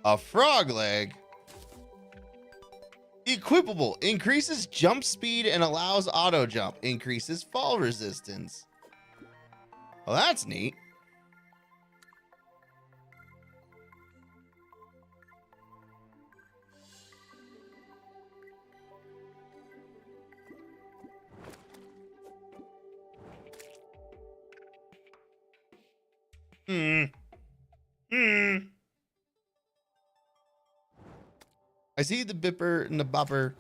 Speaker 1: A frog leg. Equipable. Increases jump speed and allows auto jump. Increases fall resistance. Well, that's neat. I see the bipper and the bopper.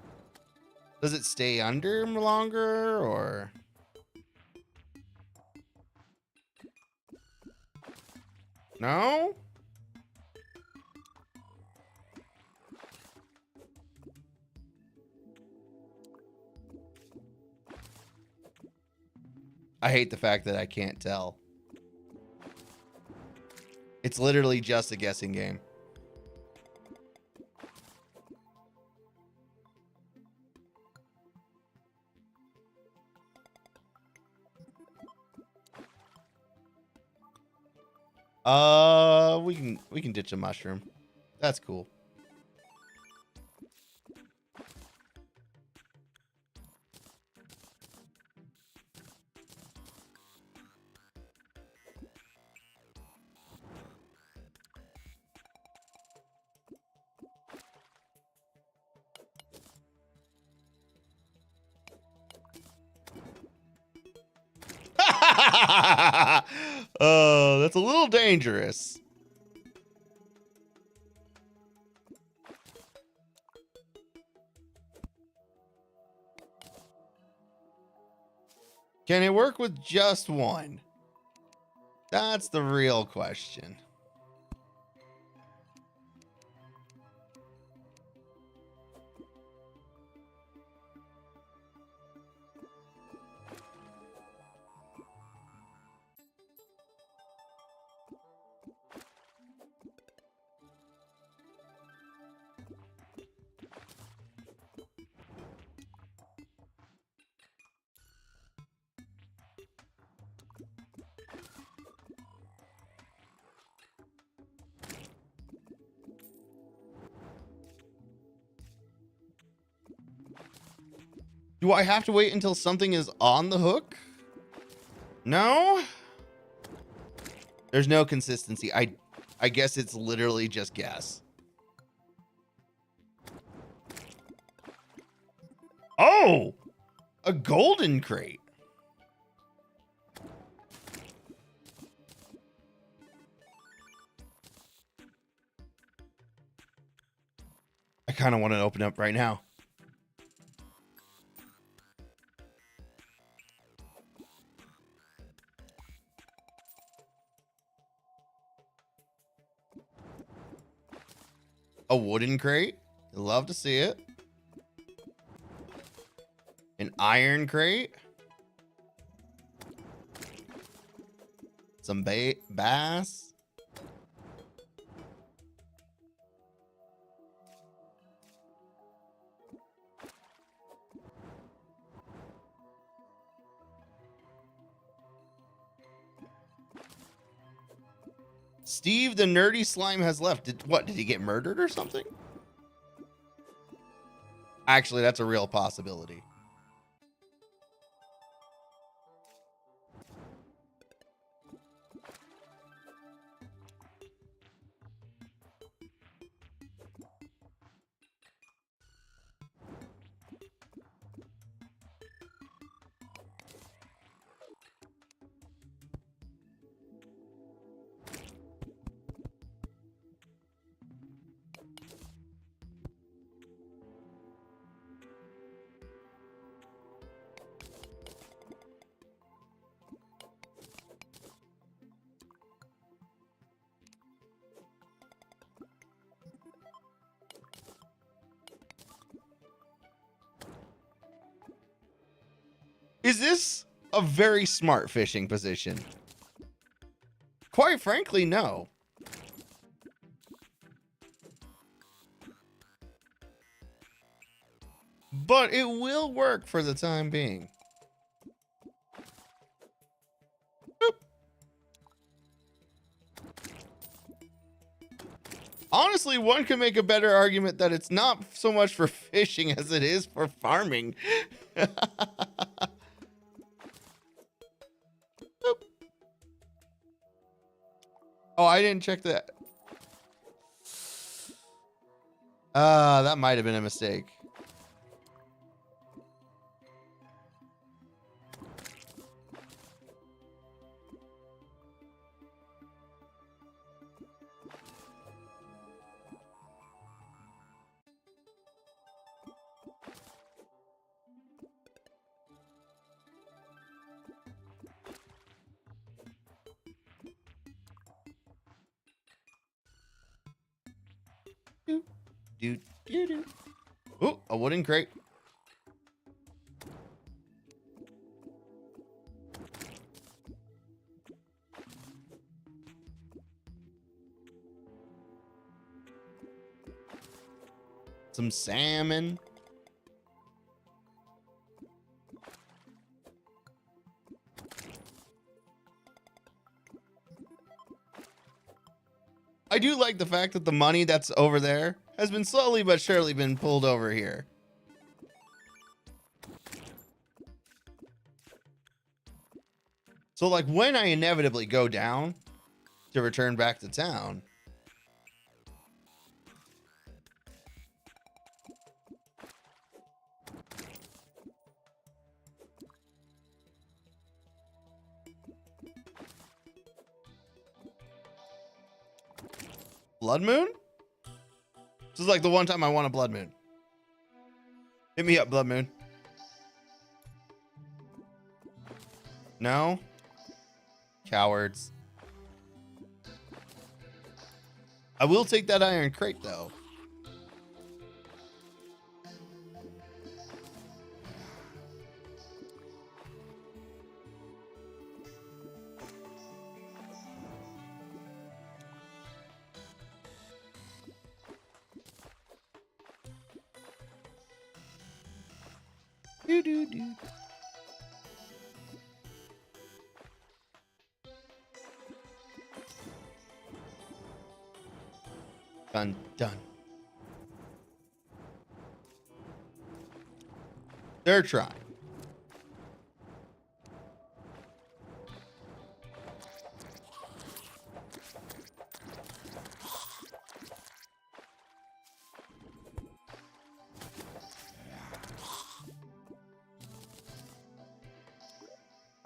Speaker 1: Does it stay under longer or? No? I hate the fact that I can't tell. It's literally just a guessing game. We can ditch a mushroom. That's cool. Oh, that's a little dangerous. Can it work with just one? That's the real question. Do I have to wait until something is on the hook? No? There's no consistency. I guess it's literally just guess. Oh! A golden crate. I kind of want to open up right now. A wooden crate. Love to see it. An iron crate. Some bass. Steve, the nerdy slime, has left. Did he get murdered or something? Actually, that's a real possibility. Is this a very smart fishing position? Quite frankly, no. But it will work for the time being. Boop. Honestly, one could make a better argument that it's not so much for fishing as it is for farming. Oh, I didn't check that. That might have been a mistake. Do, do, do, do. Oh, a wooden crate. Some salmon. I do like the fact that the money that's over there has been slowly but surely been pulled over here. So like when I inevitably go down to return back to town, blood moon? This is like the one time I want a blood moon. Hit me up, blood moon. No? Cowards. I will take that iron crate though. Do, do, do. Done, done. They're trying.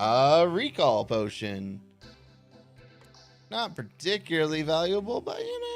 Speaker 1: A recall potion. Not particularly valuable, but you know.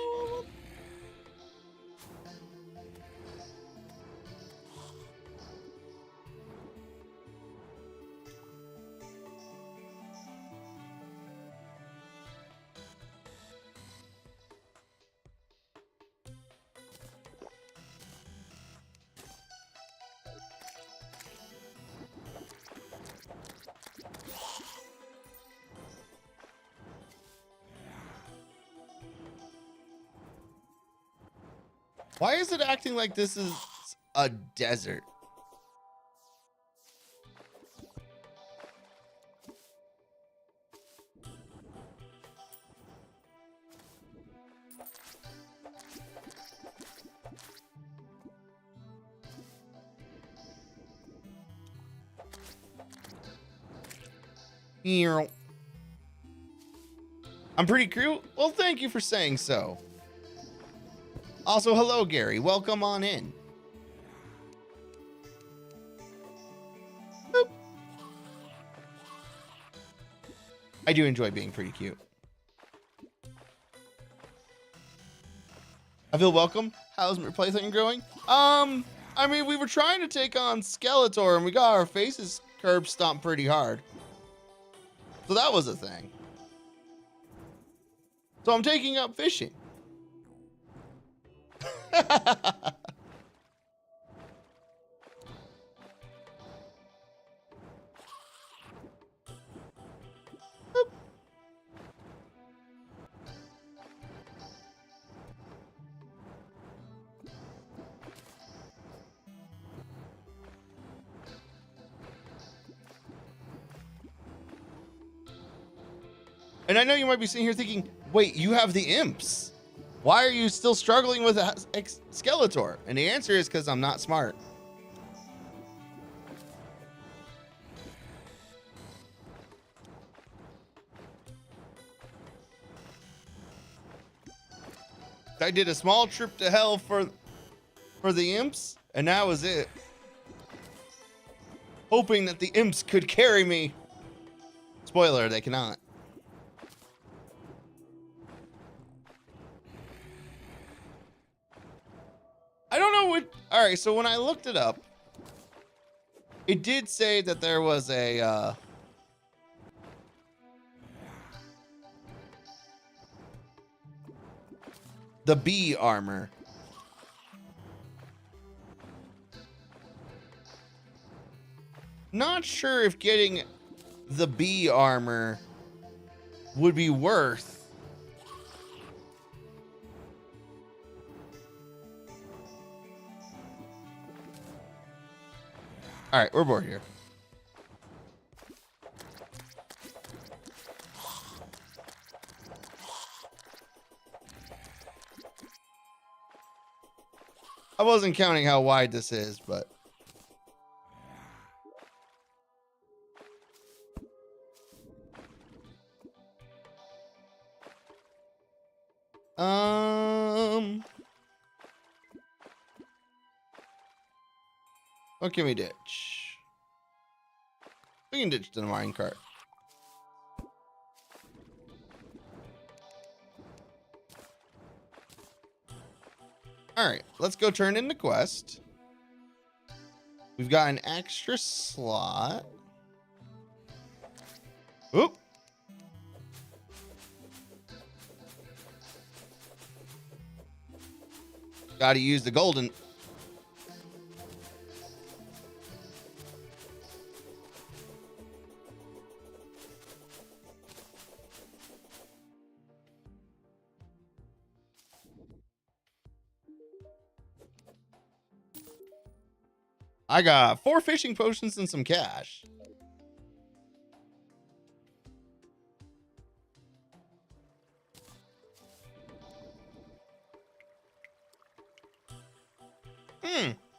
Speaker 1: Why is it acting like this is a desert? I'm pretty cute. Well, thank you for saying so. Also, hello, Gary. Welcome on in. Boop. I do enjoy being pretty cute. I feel welcome. How's my plaything growing? I mean, we were trying to take on Skeletor and we got our faces curb stomped pretty hard. So that was a thing. So I'm taking up fishing. And I know you might be sitting here thinking, wait, you have the imps. Why are you still struggling with a Skeletor? And the answer is because I'm not smart. I did a small trip to hell for the imps, and that was it. Hoping that the imps could carry me. Spoiler, they cannot. I don't know what. All right, so when I looked it up, it did say that there was a the bee armor not sure if getting the bee armor would be worth. All right, we're bored here. I wasn't counting how wide this is, but what can we ditch? We can ditch the minecart. All right, let's go turn in the quest. We've got an extra slot. Oop. Got to use the golden. I got 4 fishing potions and some cash.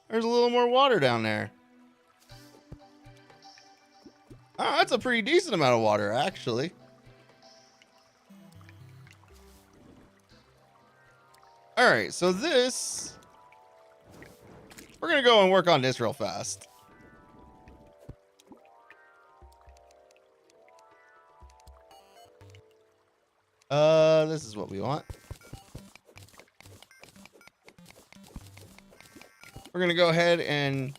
Speaker 1: There's a little more water down there. Oh, that's a pretty decent amount of water, actually. All right, so this... We're going to go and work on this real fast. This is what we want. We're going to go ahead and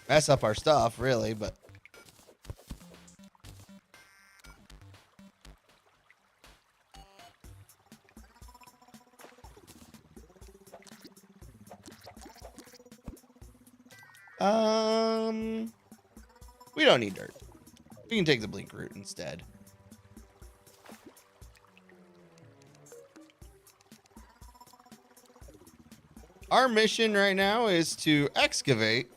Speaker 1: mess up our stuff, really, but... we don't need dirt. We can take the blink route instead. Our mission right now is to excavate.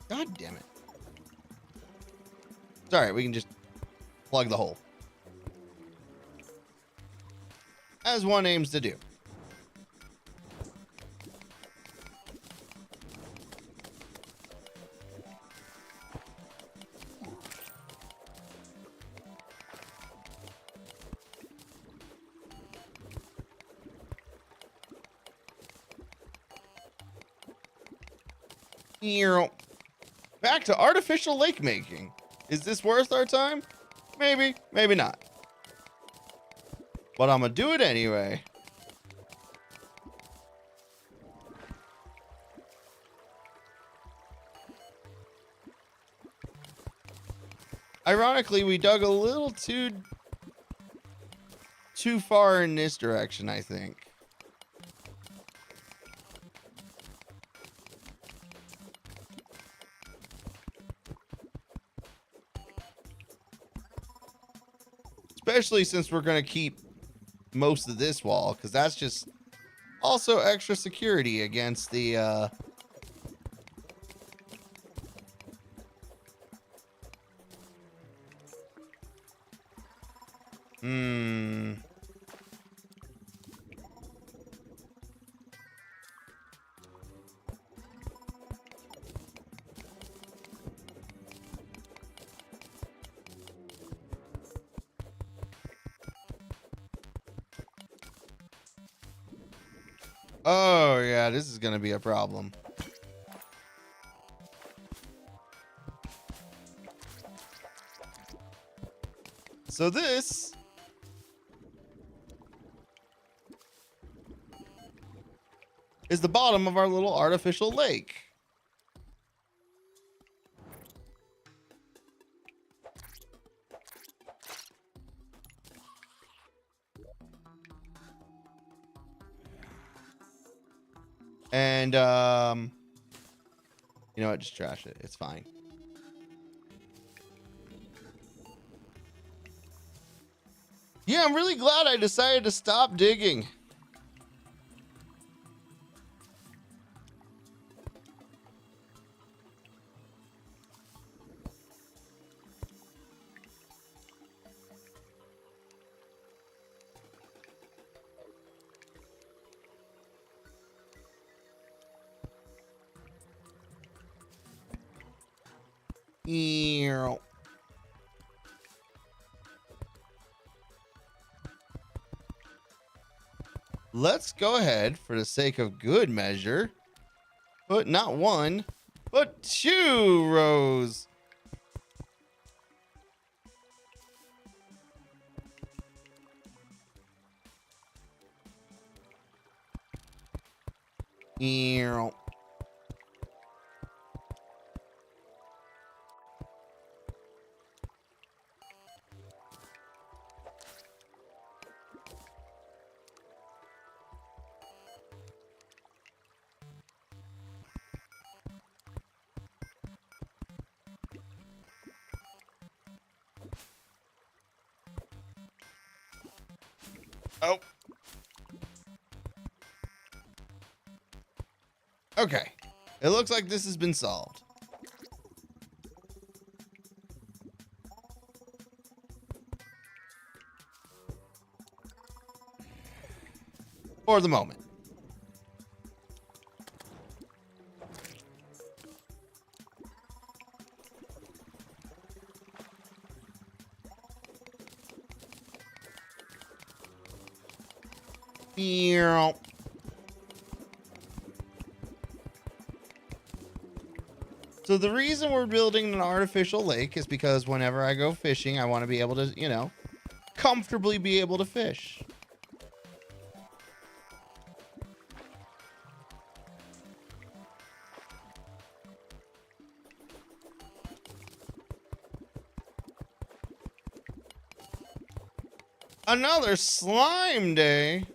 Speaker 1: God damn it. It's all right. We can just plug the hole, as one aims to do. Back to artificial lake making. Is this worth our time? Maybe, maybe not. But I'm gonna do it anyway. Ironically, we dug a little too far in this direction, I think. Especially since we're going to keep most of this wall, because that's just also extra security against the... Oh, yeah, this is going to be a problem. So this is the bottom of our little artificial lake. And You know what? Just trash it. It's fine. Yeah, I'm really glad I decided to stop digging. Ew. Let's go ahead, for the sake of good measure, put not one, but 2 rows. Ew. Oh. Okay. It looks like this has been solved. For the moment. Ew. So the reason we're building an artificial lake is because whenever I go fishing, I want to be able to, you know, comfortably be able to fish. Another slime day.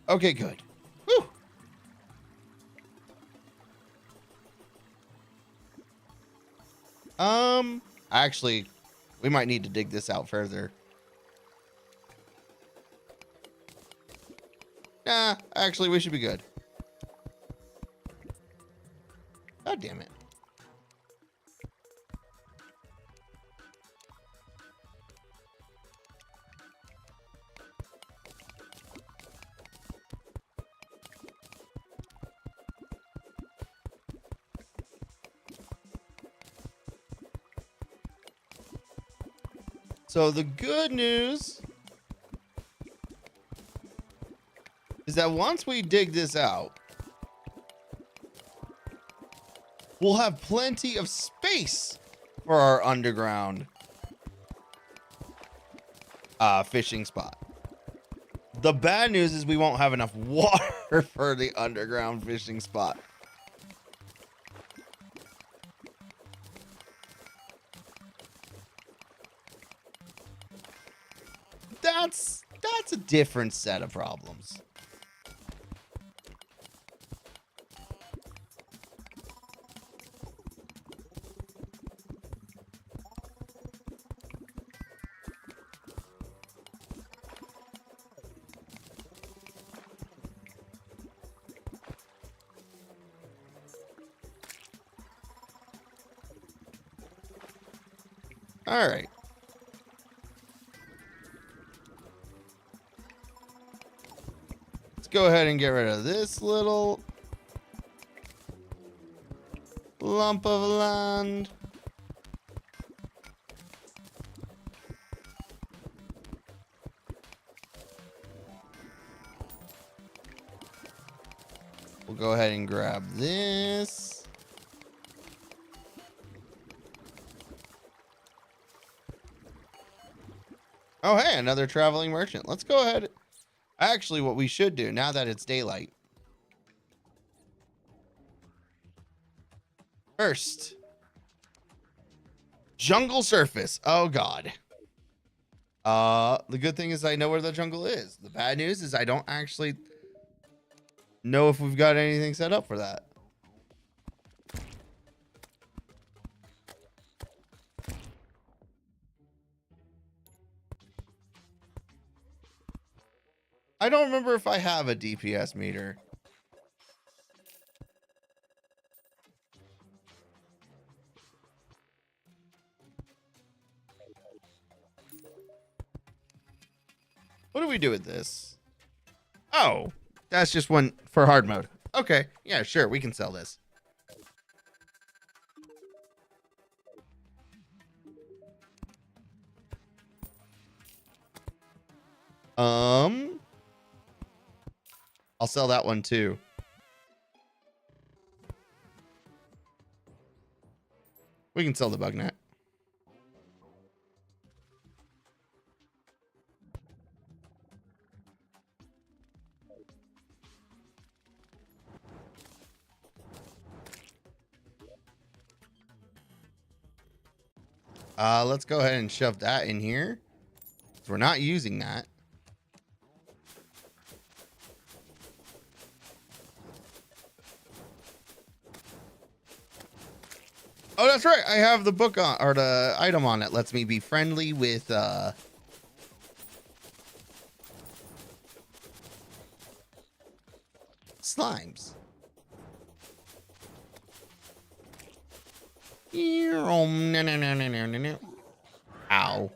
Speaker 1: Okay, good. Whew. Actually, we might need to dig this out further. Nah, actually, we should be good. God damn it. So the good news is that once we dig this out, we'll have plenty of space for our underground fishing spot. The bad news is we won't have enough water for the underground fishing spot. That's a different set of problems. All right. Let's go ahead and get rid of this little lump of land. We'll go ahead and grab this. Oh, hey, another traveling merchant. Let's go ahead. Actually, what we should do now that it's daylight. First, jungle surface. Oh, God. The good thing is I know where the jungle is. The bad news is I don't actually know if we've got anything set up for that. I don't remember if I have a DPS meter. What do we do with this? Oh, that's just one for hard mode. Okay, yeah, sure, we can sell this. I'll sell that one too. We can sell the bug net. Let's go ahead and shove that in here. We're not using that. Oh, that's right. I have the book on, or the item on it. Lets me be friendly with slimes. Ow.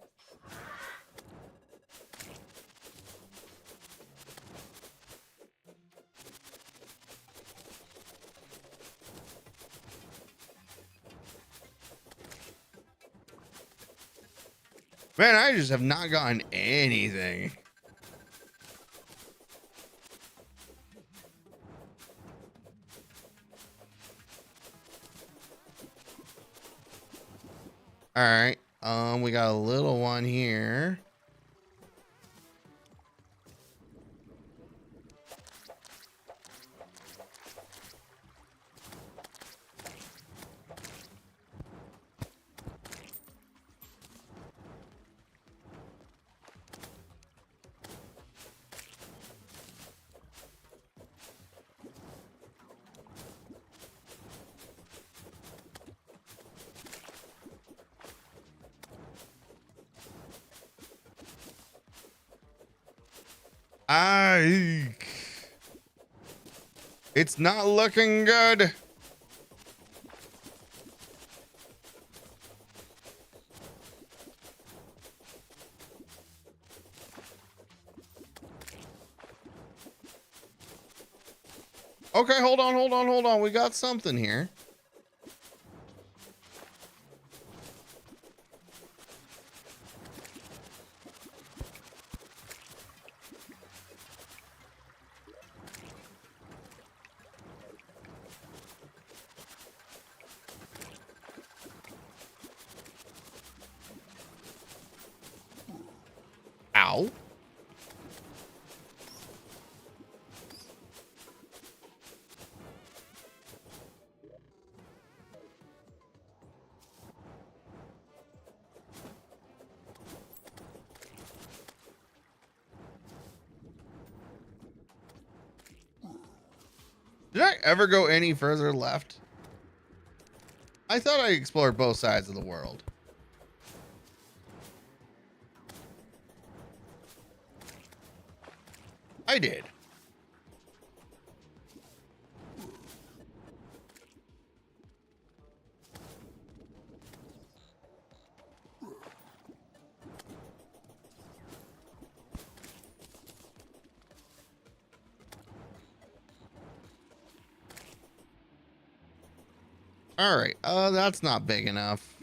Speaker 1: Man, I just have not gotten anything. All right. We got a little one here. It's not looking good. Okay, hold on. We got something here. Ow. Did I ever go any further left? I thought I explored both sides of the world. I did. All right. That's not big enough.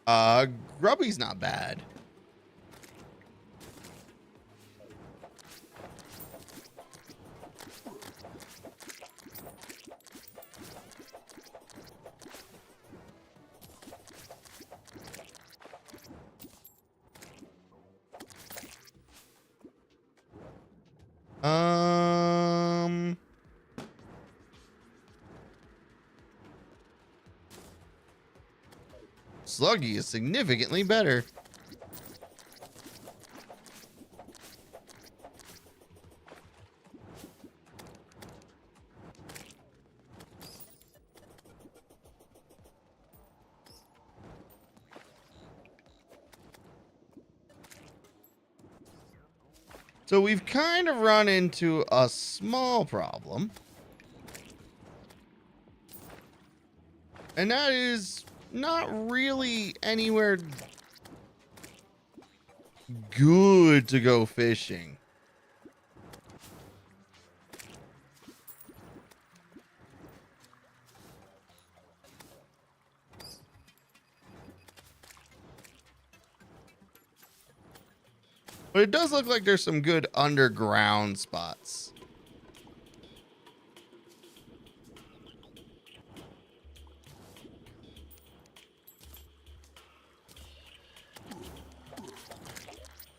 Speaker 1: Uh, Grubby's not bad. Sluggy is significantly better. So we've kind of run into a small problem. And that is not really anywhere good to go fishing. But it does look like there's some good underground spots.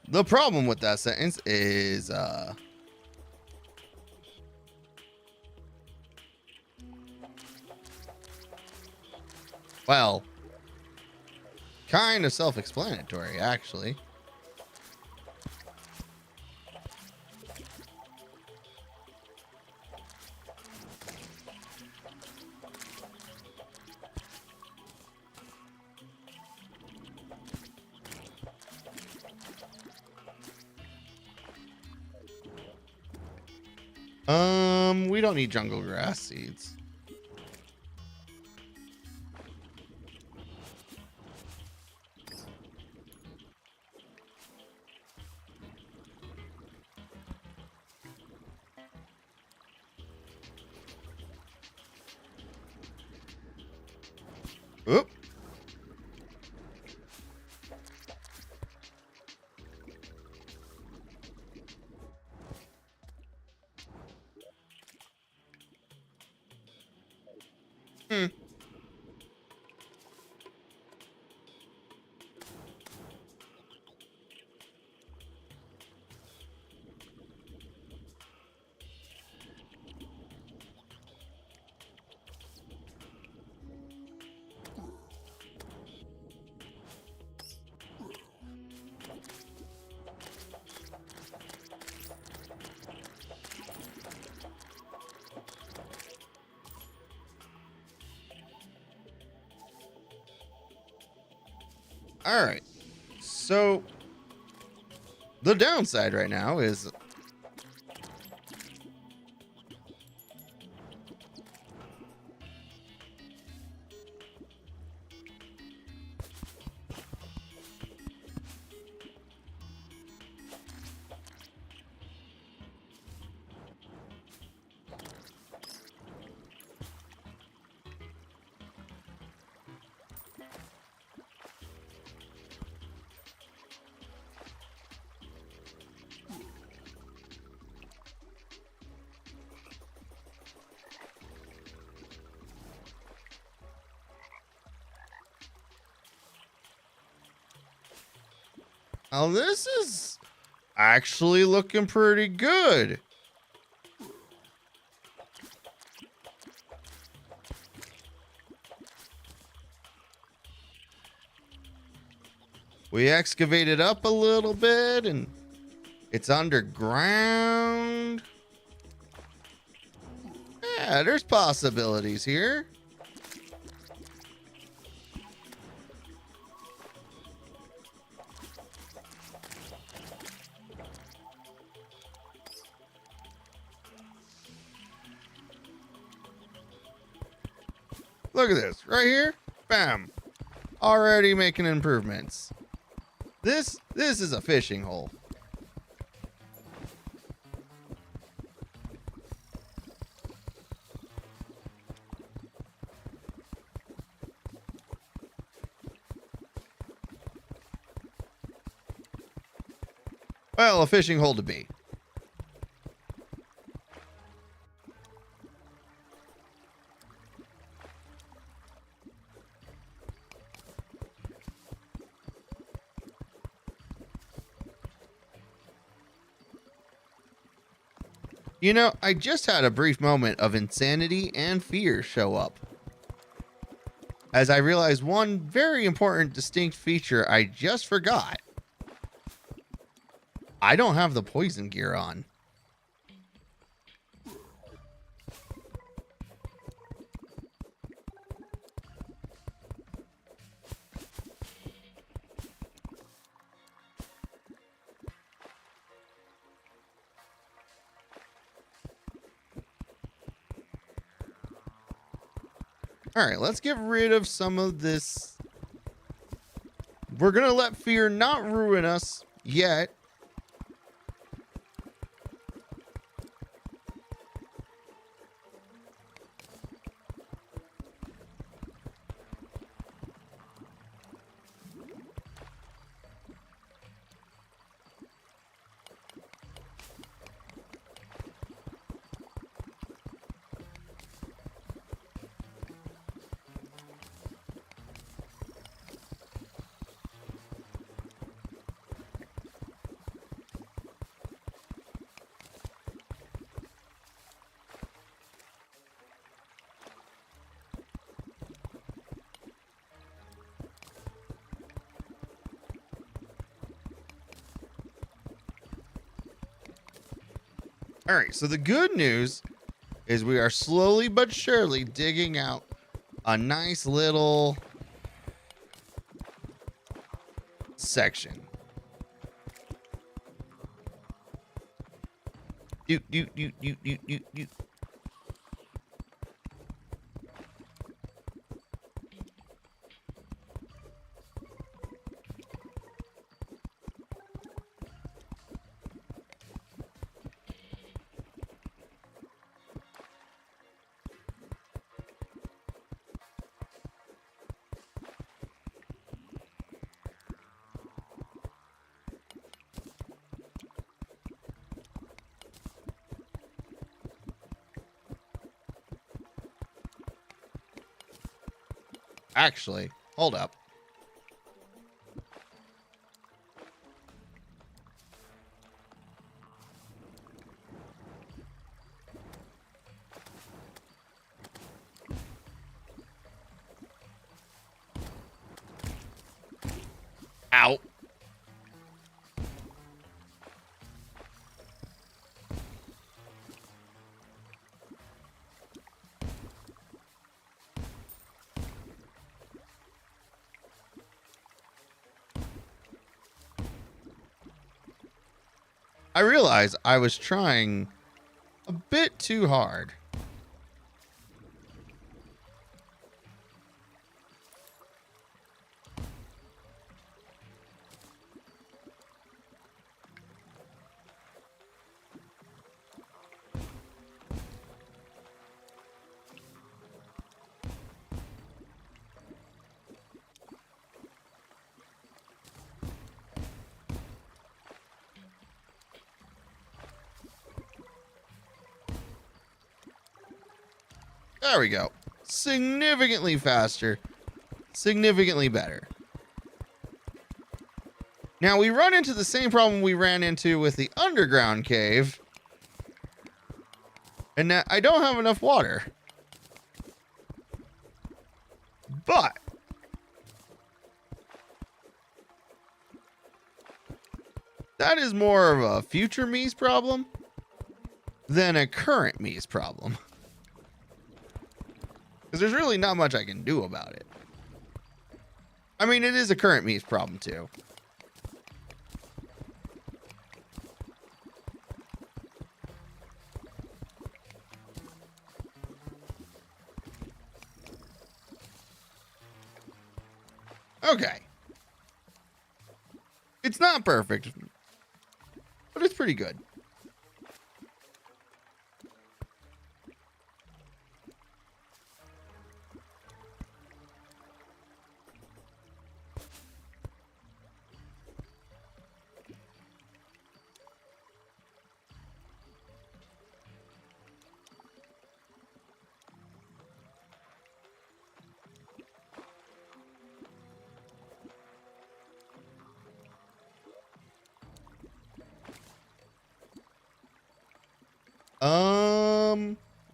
Speaker 1: The problem with that sentence is, well, kind of self-explanatory, actually. We don't need jungle grass seeds. Oop. All right. So the downside right now is oh, this is actually looking pretty good. We excavated up a little bit and it's underground. Yeah, there's possibilities here. Look at this right here. Bam. Already making improvements. This is a fishing hole. Well, a fishing hole to be. You know, I just had a brief moment of insanity and fear show up, as I realized one very important distinct feature I just forgot. I don't have the poison gear on. All right, let's get rid of some of this. We're going to let fear not ruin us yet. All right, so the good news is we are slowly but surely digging out a nice little section. Do. Actually, hold up. Ow. I realized I was trying a bit too hard. There we go. Significantly faster. Significantly better. Now we run into the same problem we ran into with the underground cave. And that I don't have enough water. But that is more of a future me's problem than a current me's problem. Because there's really not much I can do about it. I mean, it is a current me's problem too. Okay. It's not perfect, but it's pretty good.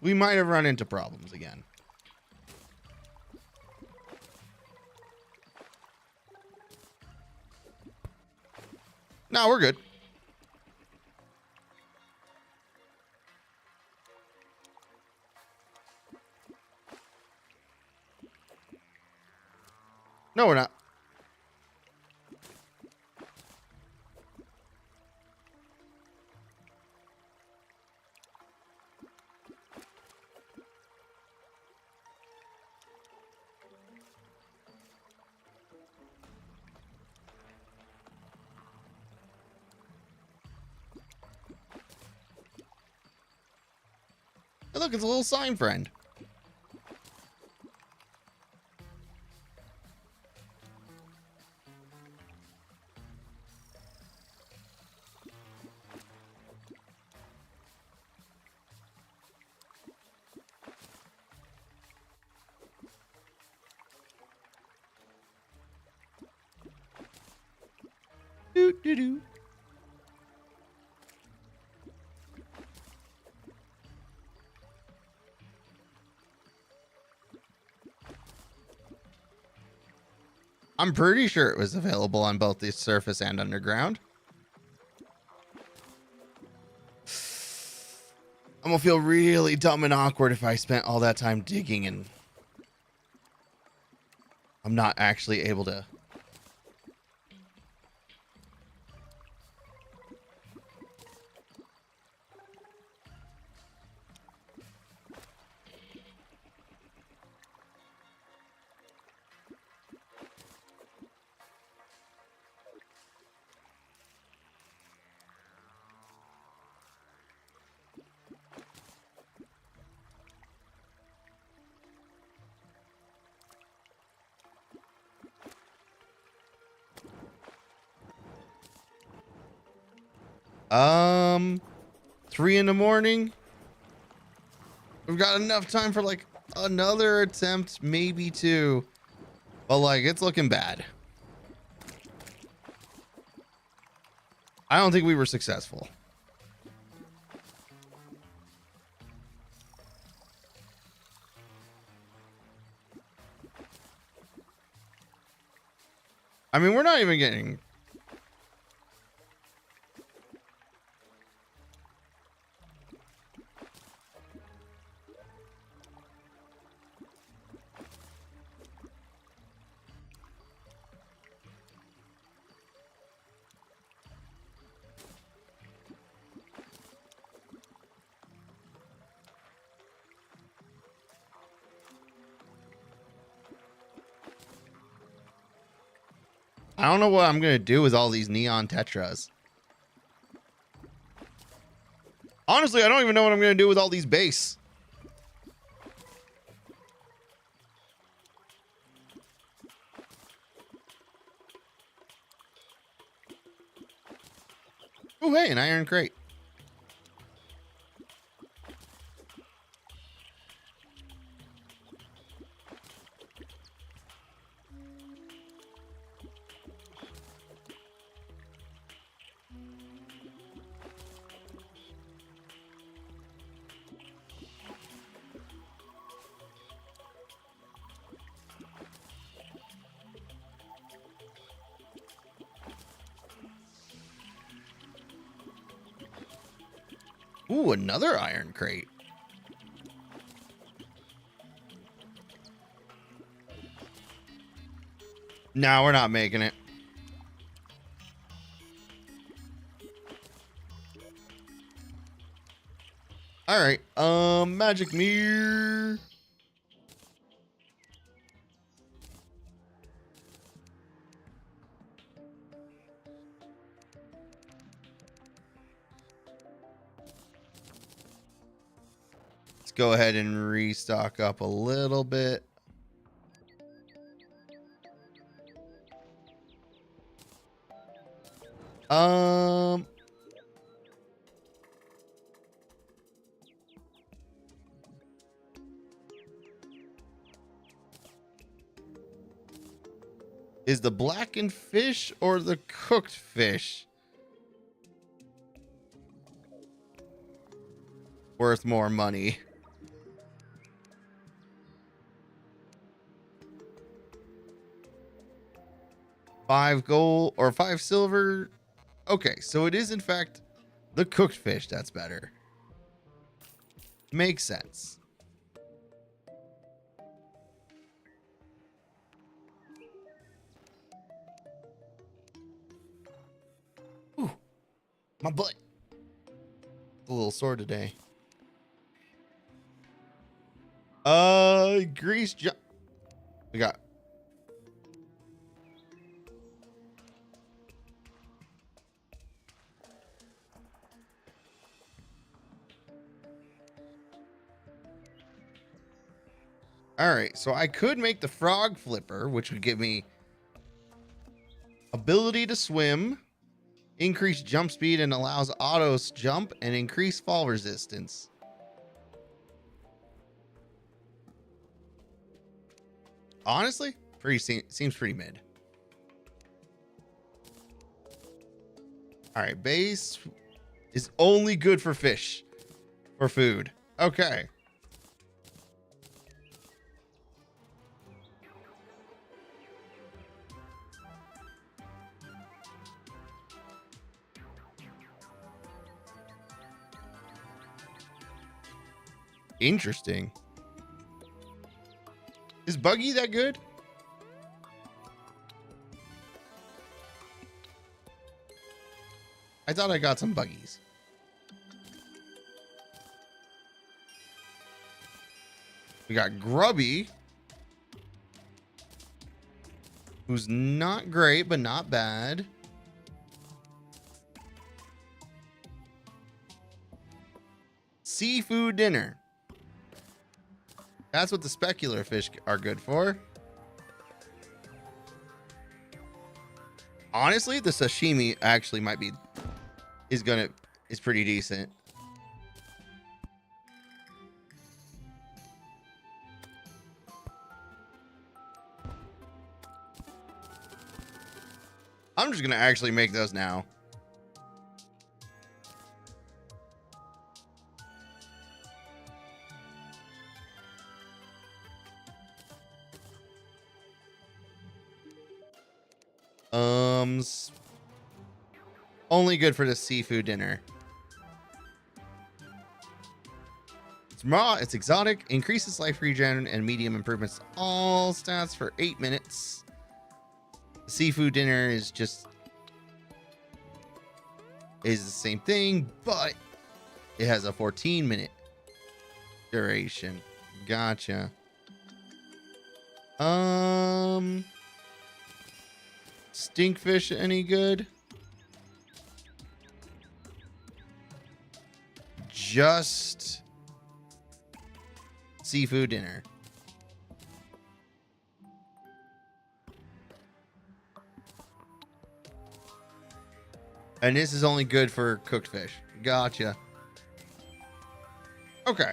Speaker 1: we might have run into problems again. No, we're good. No, we're not. Hey, look, it's a little sign friend. Doo doo doo. I'm pretty sure it was available on both the surface and underground. I'm gonna feel really dumb and awkward if I spent all that time digging and I'm not actually able to. Um, 3 in the morning. We've got enough time for like another attempt, maybe 2. But like, it's looking bad. I don't think we were successful. I mean, we're not even getting... I don't know what I'm going to do with all these neon tetras. Honestly, I don't even know what I'm going to do with all these base. Oh, hey, an iron crate. Ooh, another iron crate. No, we're not making it. All right. Magic mirror. Let's go ahead and restock up a little bit. Is the blackened fish or the cooked fish worth more money? 5 gold or 5 silver. Okay, so it is in fact the cooked fish that's better. Makes sense. Ooh, my butt. A little sore today. Grease jump. We got. All right, so I could make the frog flipper, which would give me ability to swim, increase jump speed, and allows auto jump and increase fall resistance. Honestly, seems pretty mid. All right, base is only good for fish, for food. Okay. Interesting. Is Buggy that good? I thought I got some Buggies. We got Grubby, who's not great, but not bad. Seafood dinner. That's what the specular fish are good for. Honestly, the sashimi actually might be is pretty decent. I'm just gonna actually make those now. Only good for the seafood dinner. It's raw, it's exotic, increases life regen and medium improvements to all stats for 8 minutes. The seafood dinner is the same thing, but it has a 14-minute duration. Gotcha. Stinkfish any good? Just seafood dinner. And this is only good for cooked fish. Gotcha. Okay.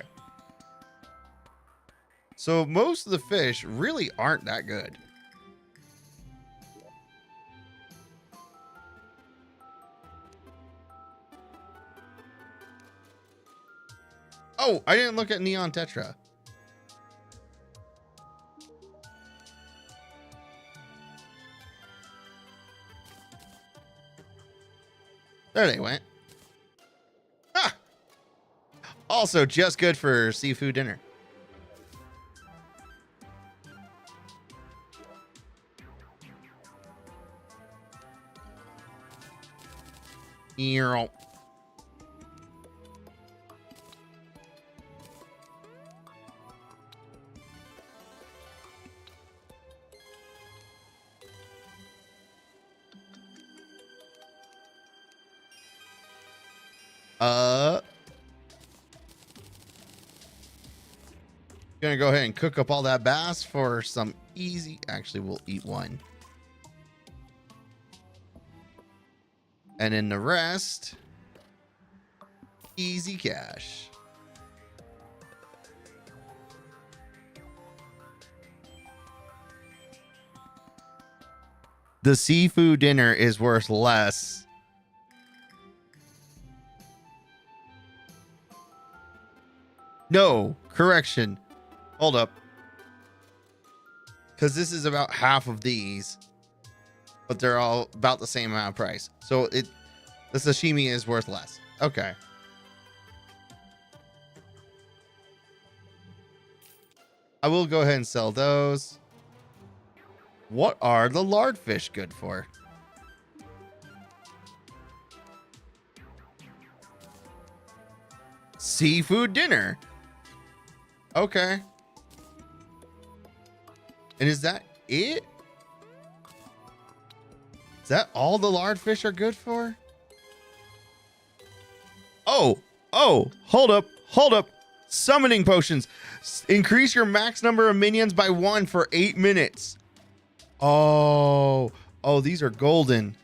Speaker 1: So most of the fish really aren't that good. Oh, I didn't look at Neon Tetra. There they went. Ah! Also just good for seafood dinner. Earl. Gonna go ahead and cook up all that bass for some easy. Actually, we'll eat one. And then the rest, easy cash. The seafood dinner is worth less. No, correction. Hold up. Because this is about half of these. but they're all about the same amount of price. So the sashimi is worth less. Okay. I will go ahead and sell those. What are the lard fish good for? Seafood dinner. Okay. And is that it? Is that all the lard fish are good for? Oh, hold up. Summoning potions. Increase your max number of minions by 1 for 8 minutes. Oh, these are golden.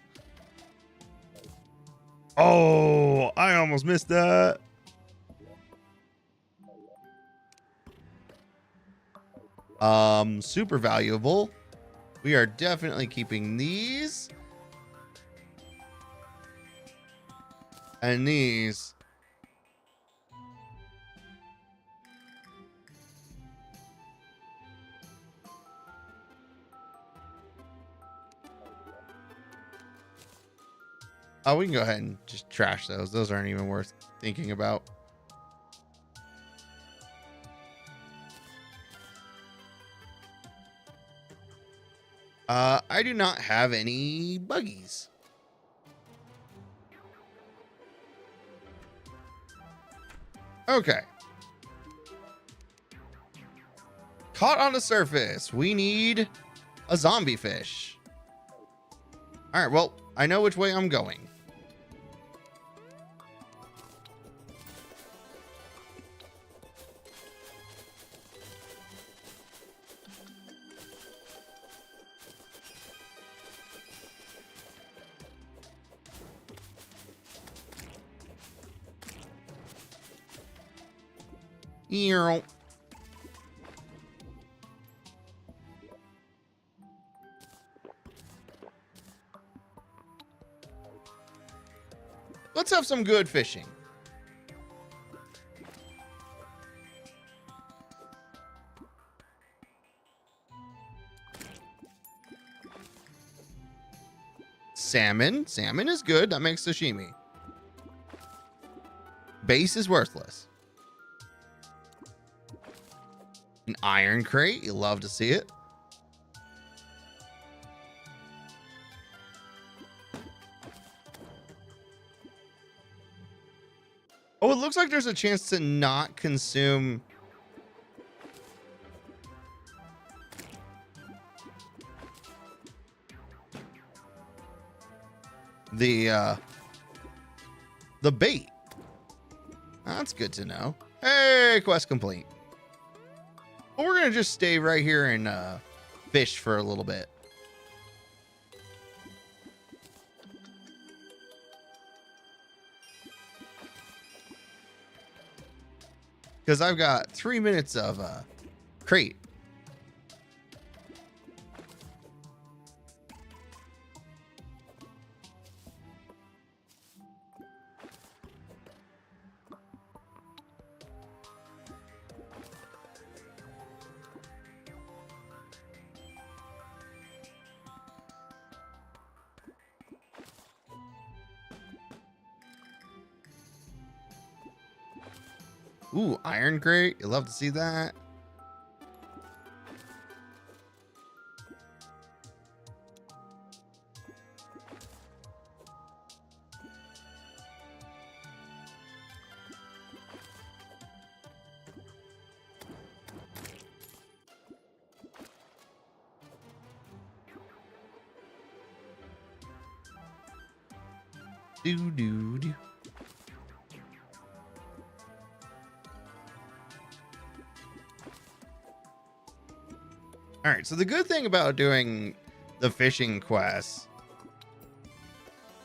Speaker 1: Oh, I almost missed that. Super valuable. We are definitely keeping these. And these. Oh, we can go ahead and just trash those. Those aren't even worth thinking about. I do not have any buggies. Okay. Caught on the surface. We need a zombie fish. All right, well, I know which way I'm going. Earl. Let's have some good fishing. Salmon. Salmon is good. That makes sashimi. Base is worthless. An iron crate. You love to see it. Oh, it looks like there's a chance to not consume the bait. That's good to know. Hey, quest complete. Well, we're gonna just stay right here and fish for a little bit. Because I've got 3 minutes of crate. Ooh, iron crate. You love to see that. Do. All right, so the good thing about doing the fishing quests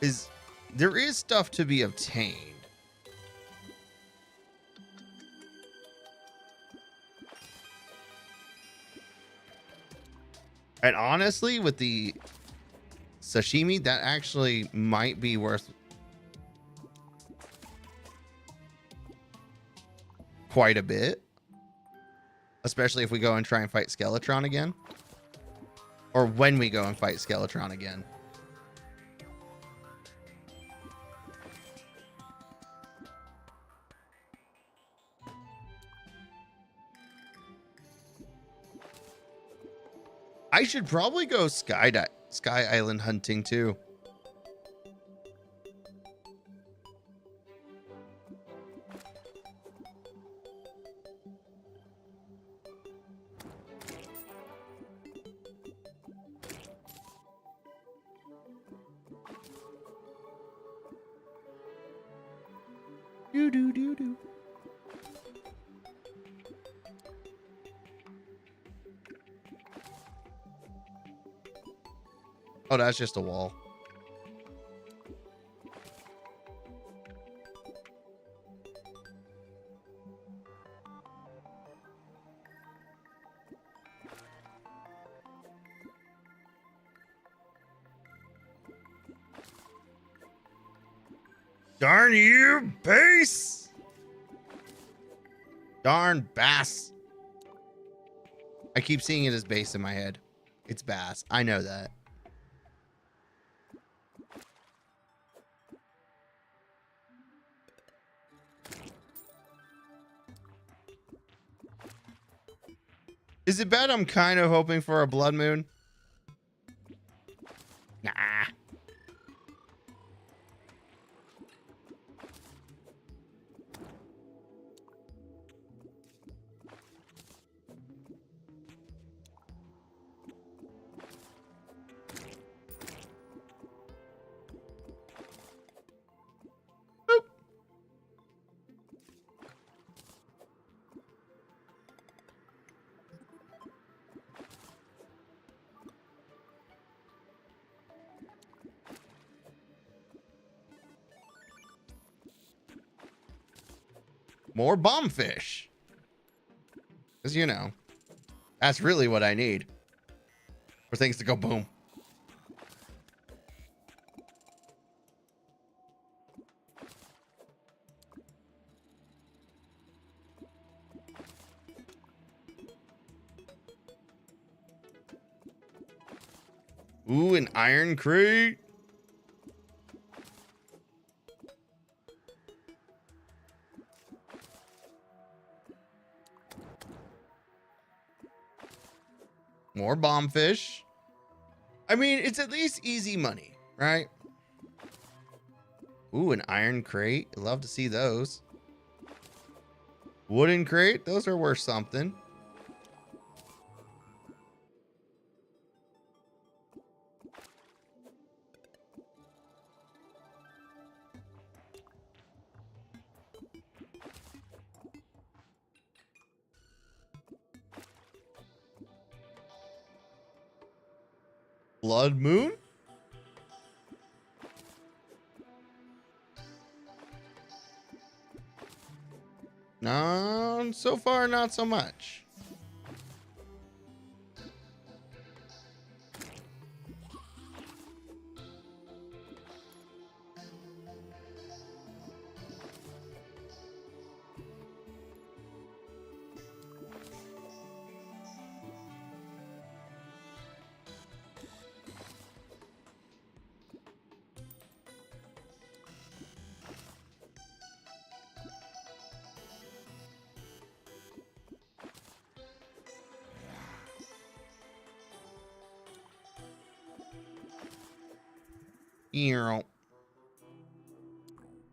Speaker 1: is there is stuff to be obtained. And honestly, with the sashimi, that actually might be worth quite a bit. Especially if we go and try and fight Skeletron again. Or when we go and fight Skeletron again. I should probably go Sky Island hunting too. Do do do do. Oh, that's just a wall. Darn you, base! Darn bass. I keep seeing it as bass in my head. It's bass. I know that. Is it bad I'm kind of hoping for a blood moon? Nah. Boop. More bombfish. Because, you know, that's really what I need. For things to go boom. Ooh, an iron crate. More bombfish. I mean, it's at least easy money, right? Ooh, an iron crate. Love to see those. Wooden crate. Those are worth something. Blood moon? No, so far not so much.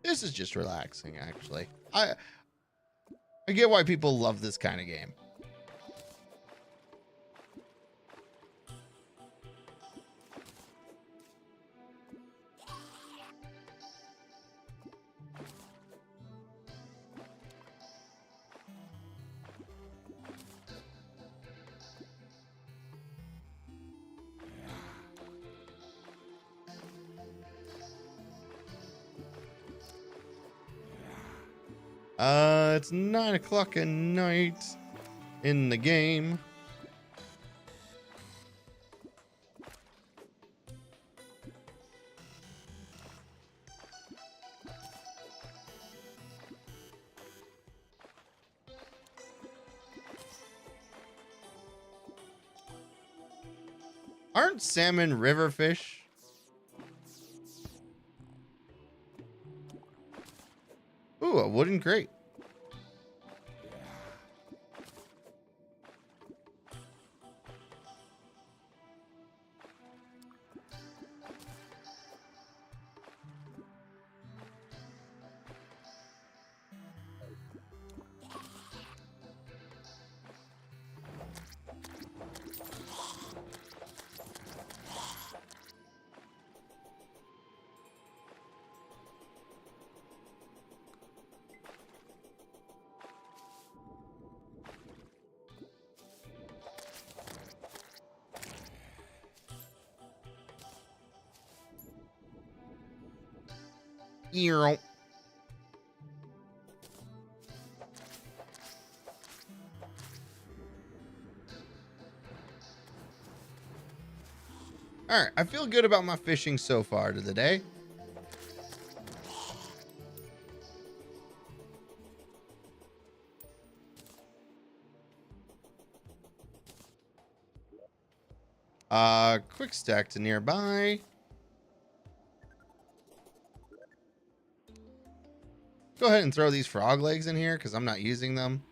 Speaker 1: This is just relaxing, actually. I get why people love this kind of game. It's 9 o'clock at night in the game. Aren't salmon river fish? Ooh, a wooden crate. All right, I feel good about my fishing so far to the day. Quick stack to nearby. Go ahead and throw these frog legs in here because I'm not using them.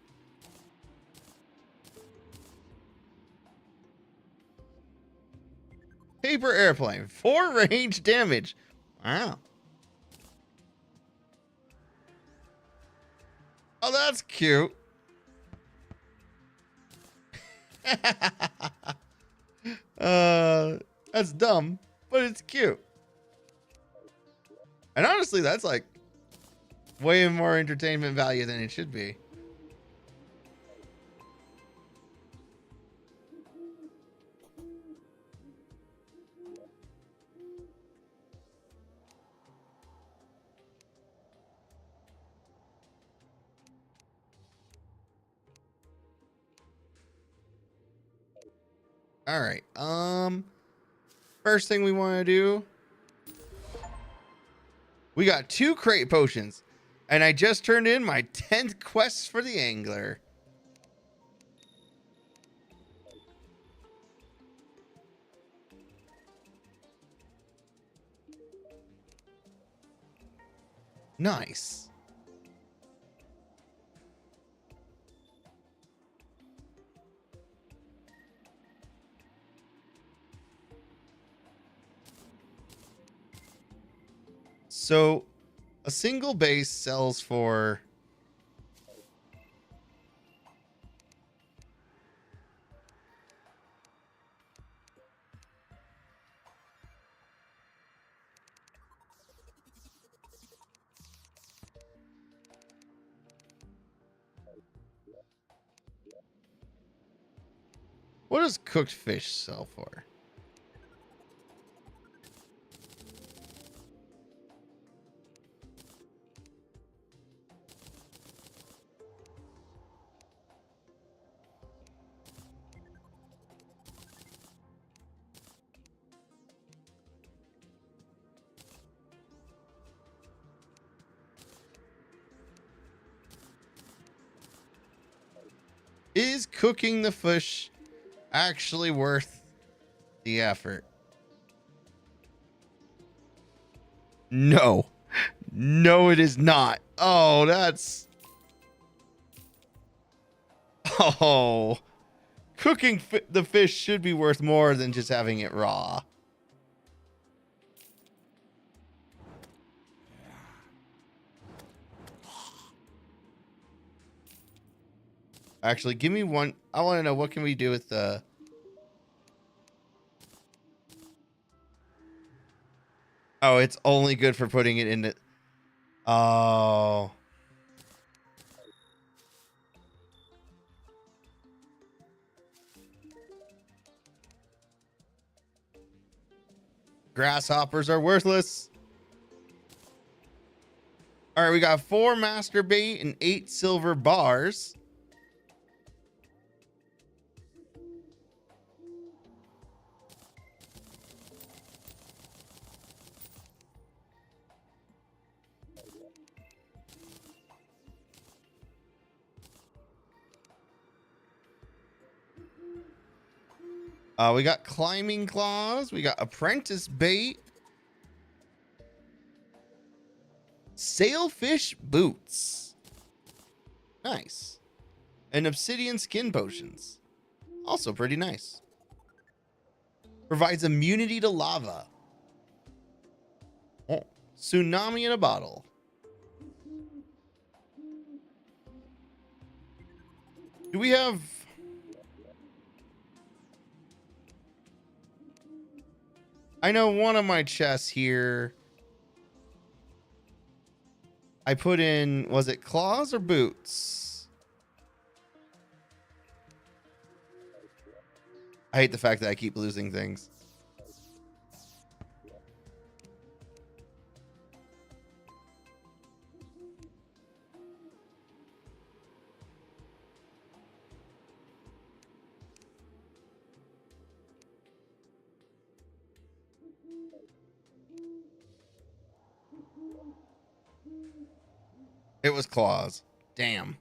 Speaker 1: Paper airplane, 4 range damage. Wow. Oh, that's cute. That's dumb, but it's cute. And honestly, that's like way more entertainment value than it should be. All right. First thing we want to do, we got 2 crate potions, and I just turned in my 10th quest for the angler. Nice. So a single base sells for what does cooked fish sell for? Is cooking the fish actually worth the effort? No. No, it is not. Oh, that's... Oh. Cooking the fish should be worth more than just having it raw. Actually, give me one. I want to know, what can we do with the... Oh, it's only good for putting it in the... Oh. Grasshoppers are worthless. All right, we got 4 master bait and 8 silver bars. We got climbing claws. We got apprentice bait. Sailfish boots. Nice. And obsidian skin potions. Also pretty nice. Provides immunity to lava. Oh, tsunami in a bottle. Do we have... I know one of my chests here, I put in, was it claws or boots? I hate the fact that I keep losing things. It was claws. Damn.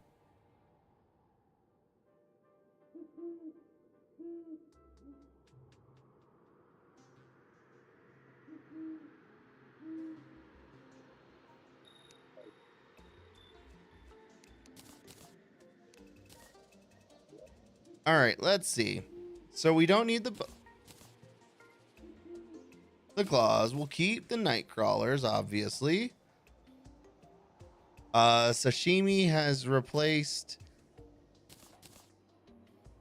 Speaker 1: All right, let's see. So we don't need the claws. We'll keep the night crawlers, obviously. Sashimi has replaced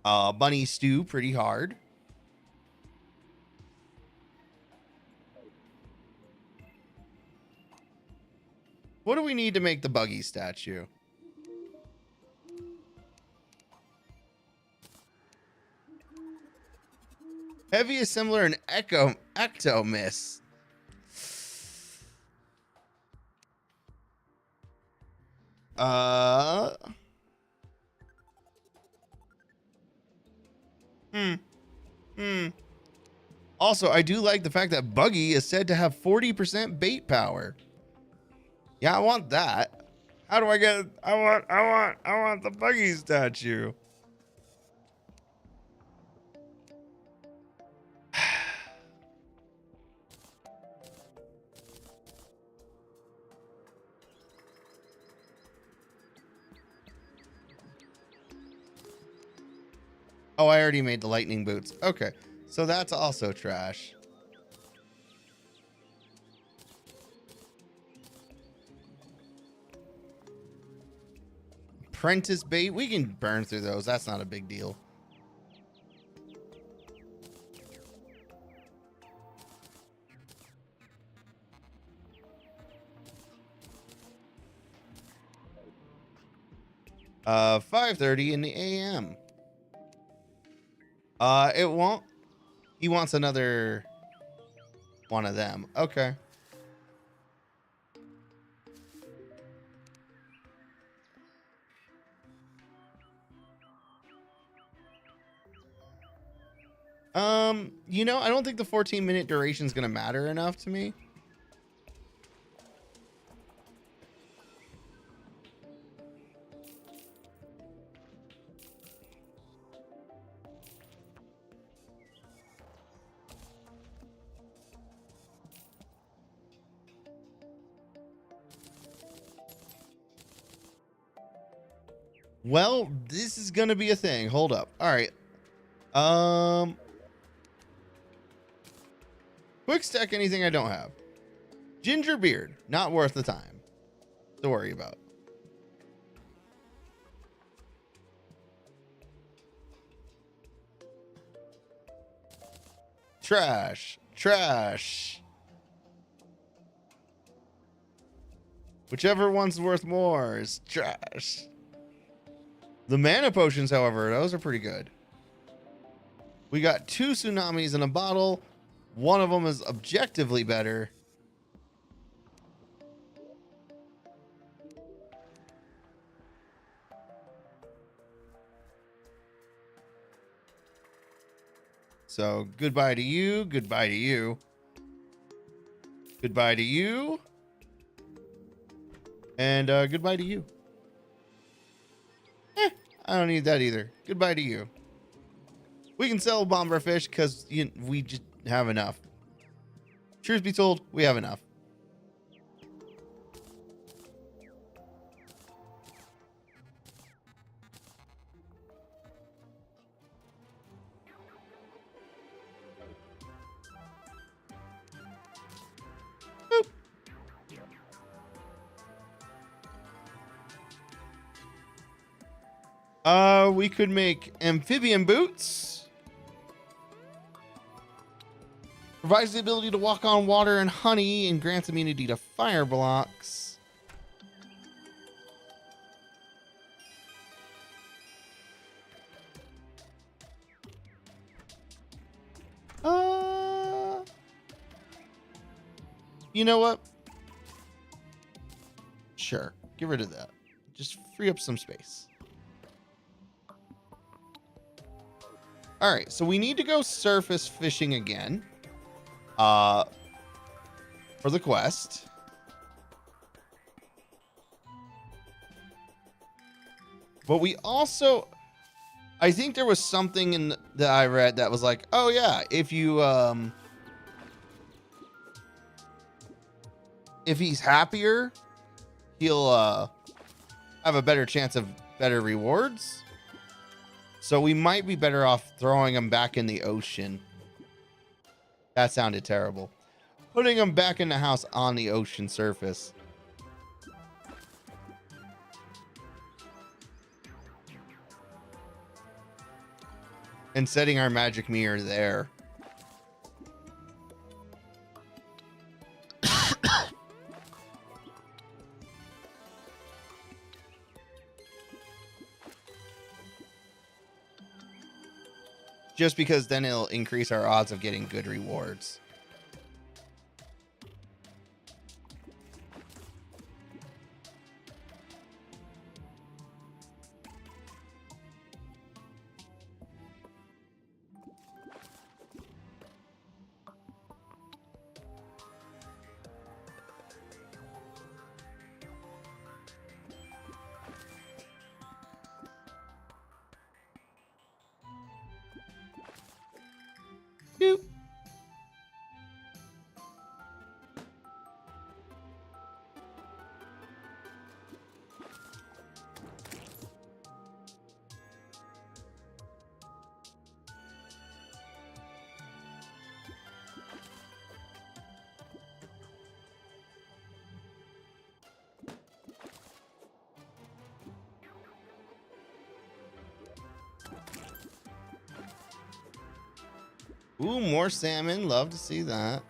Speaker 1: bunny stew pretty hard. What do we need to make the buggy statue? Heavy assembler and ecto miss. Also, I do like the fact that Buggy is said to have 40% bait power. Yeah, I want that. How do I get I want the Buggy statue. Oh, I already made the lightning boots. Okay, so that's also trash. Apprentice bait. We can burn through those. That's not a big deal. Uh, 5:30 in the AM. It won't. He wants another one of them. Okay. You know, I don't think the 14-minute duration is going to matter enough to me. Well, this is going to be a thing. Hold up. All right. Quick stack anything I don't have. Ginger beard. Not worth the time to worry about. Trash. Trash. Whichever one's worth more is trash. The mana potions, however, those are pretty good. We got 2 tsunamis in a bottle. One of them is objectively better. So goodbye to you. Goodbye to you. Goodbye to you. And goodbye to you. I don't need that either. Goodbye to you. We can sell bomber fish because we just have enough. Truth be told, we have enough. We could make amphibian boots. Provides the ability to walk on water and honey and grants immunity to fire blocks. You know what? Sure. Get rid of that. Just free up some space. All right, so we need to go surface fishing again. uh, for the quest. But we also, I think there was something in that I read that was like, oh yeah, if you if he's happier, he'll have a better chance of better rewards. So we might be better off throwing him back in the ocean. That sounded terrible. Putting him back in the house on the ocean surface. And setting our magic mirror there. Just because then it'll increase our odds of getting good rewards. Boop. Ooh, more salmon. Love to see that.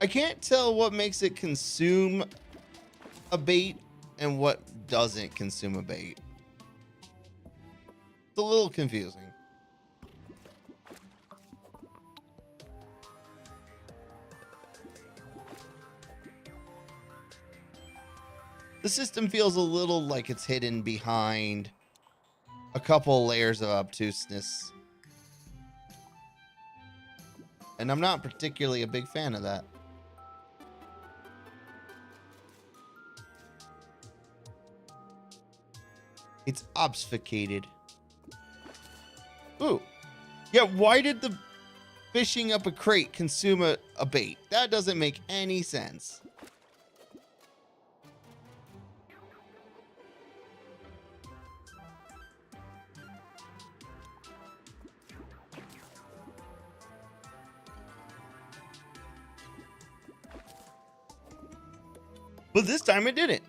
Speaker 1: I can't tell what makes it consume a bait and what doesn't consume a bait. It's a little confusing. The system feels a little like it's hidden behind a couple layers of obtuseness. And I'm not particularly a big fan of that. It's obfuscated. Ooh. Yeah, why did the fishing up a crate consume a bait? That doesn't make any sense. But this time it didn't.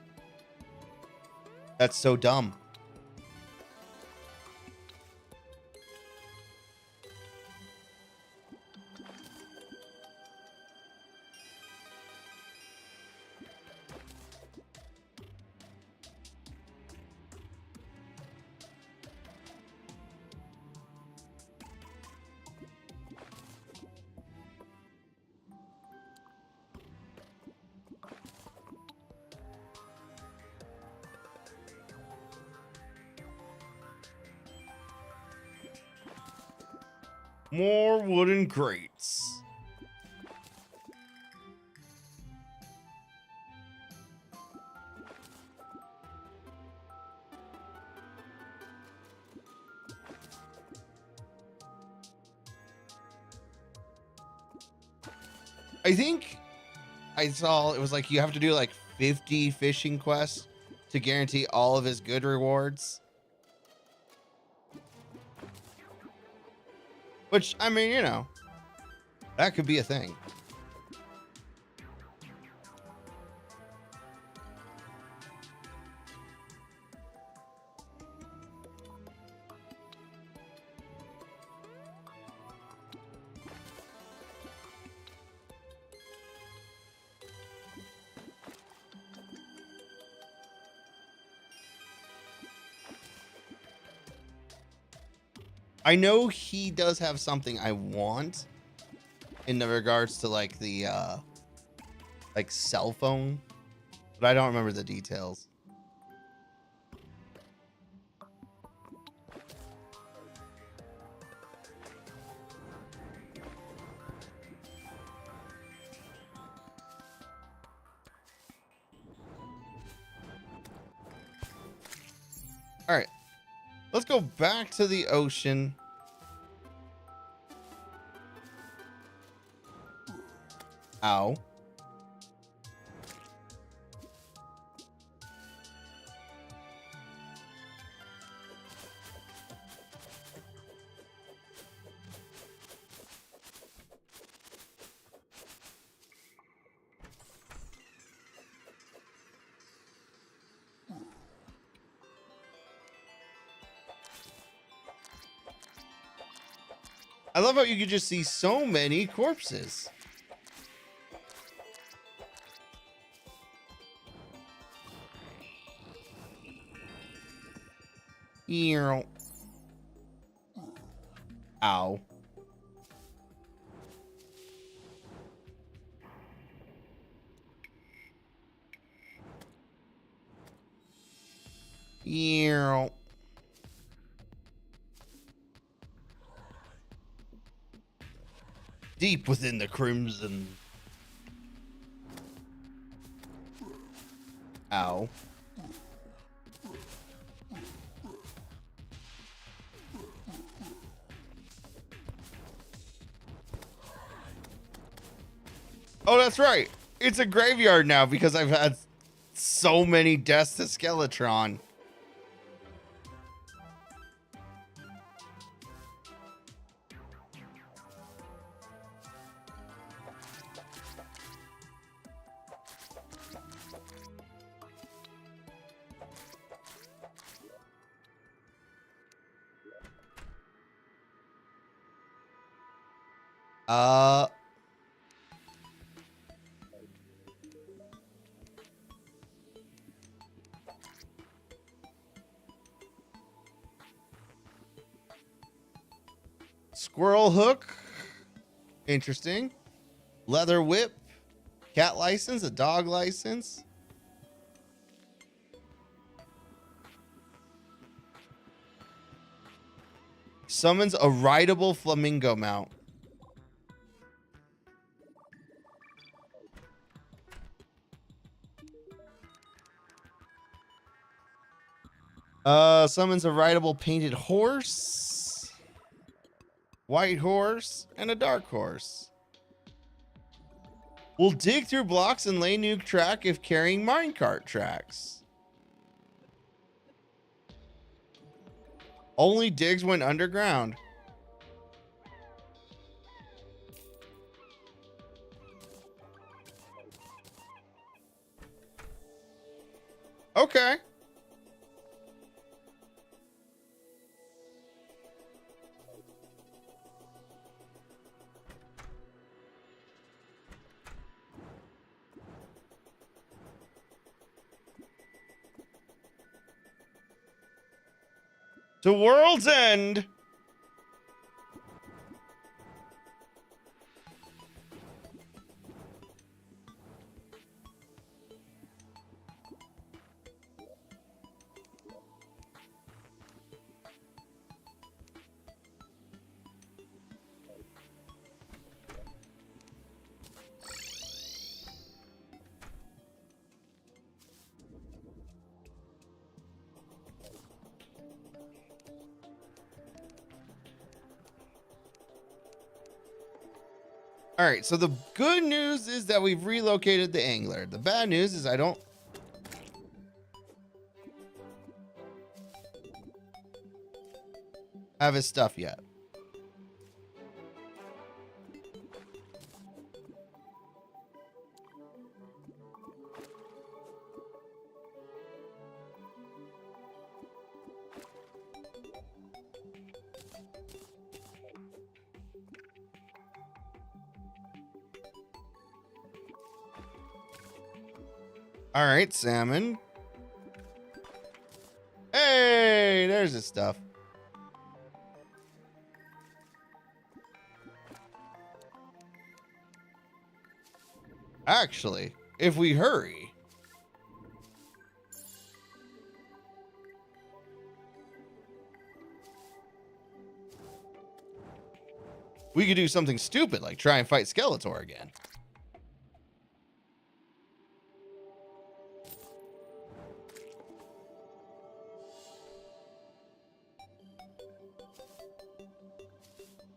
Speaker 1: That's so dumb. More wooden crates. I think I saw it was like you have to do like 50 fishing quests to guarantee all of his good rewards. Which, I mean, you know, that could be a thing. I know he does have something I want in the regards to like the like cell phone, but I don't remember the details. All right, let's go back to the ocean. Ow. I love how you could just see so many corpses. Ow. Ow. Deep within the crimson. Ow. Oh, that's right. It's a graveyard now because I've had so many deaths to Skeletron. Squirrel hook. Interesting. Leather whip. Cat license. A dog license. Summons a rideable flamingo mount. Summons a rideable painted horse, white horse, and a dark horse. Will dig through blocks and lay new track if carrying minecart tracks. Only digs when underground. Okay. To World's End. All right, so the good news is that we've relocated the angler. The bad news is I don't have his stuff yet. All right, salmon. Hey, there's his stuff. Actually, if we hurry. We could do something stupid like try and fight Skeletor again.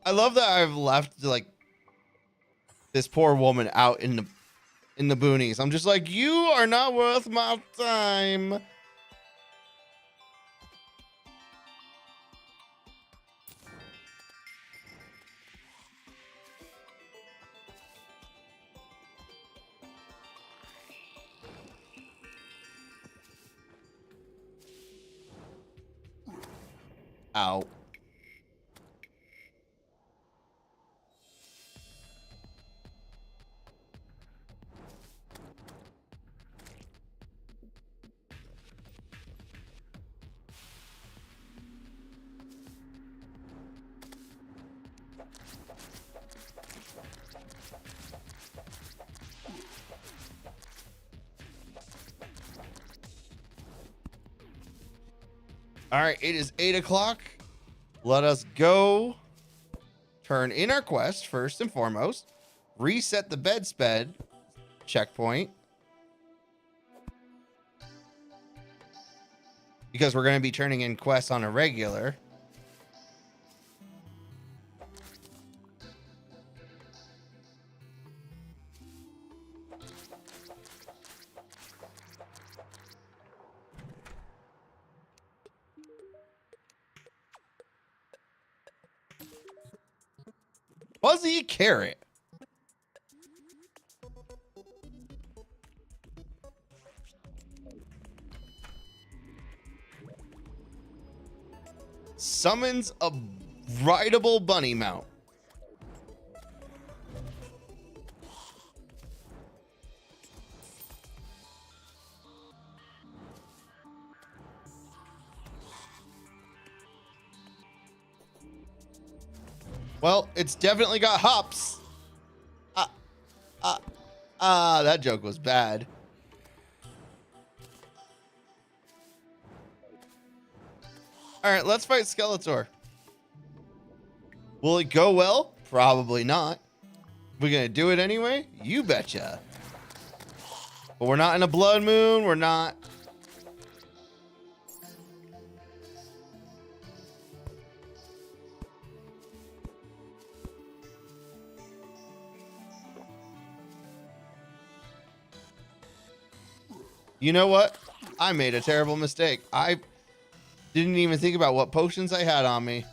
Speaker 1: I love that I've left like this poor woman out in the boonies. I'm just like, you are not worth my time. Ow. All right, it is 8 o'clock. Let us go turn in our quest first and foremost. Reset the bed sped checkpoint. Because we're going to be turning in quests on a regular. Fuzzy carrot. Summons a rideable bunny mount. Well, it's definitely got hops. That joke was bad. All right, let's fight Skeletor. Will it go well? Probably not. We're gonna do it anyway? You betcha. But we're not in a blood moon. We're not. You know what? I made a terrible mistake. I didn't even think about what potions I had on me.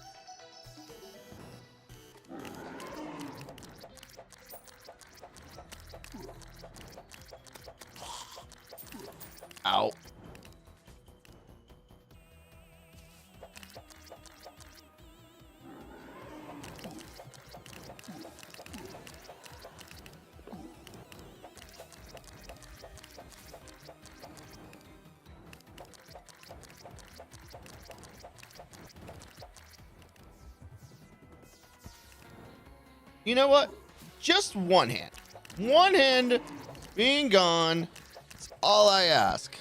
Speaker 1: Ow. You know what? Just one hand. One hand being gone. That's all I ask.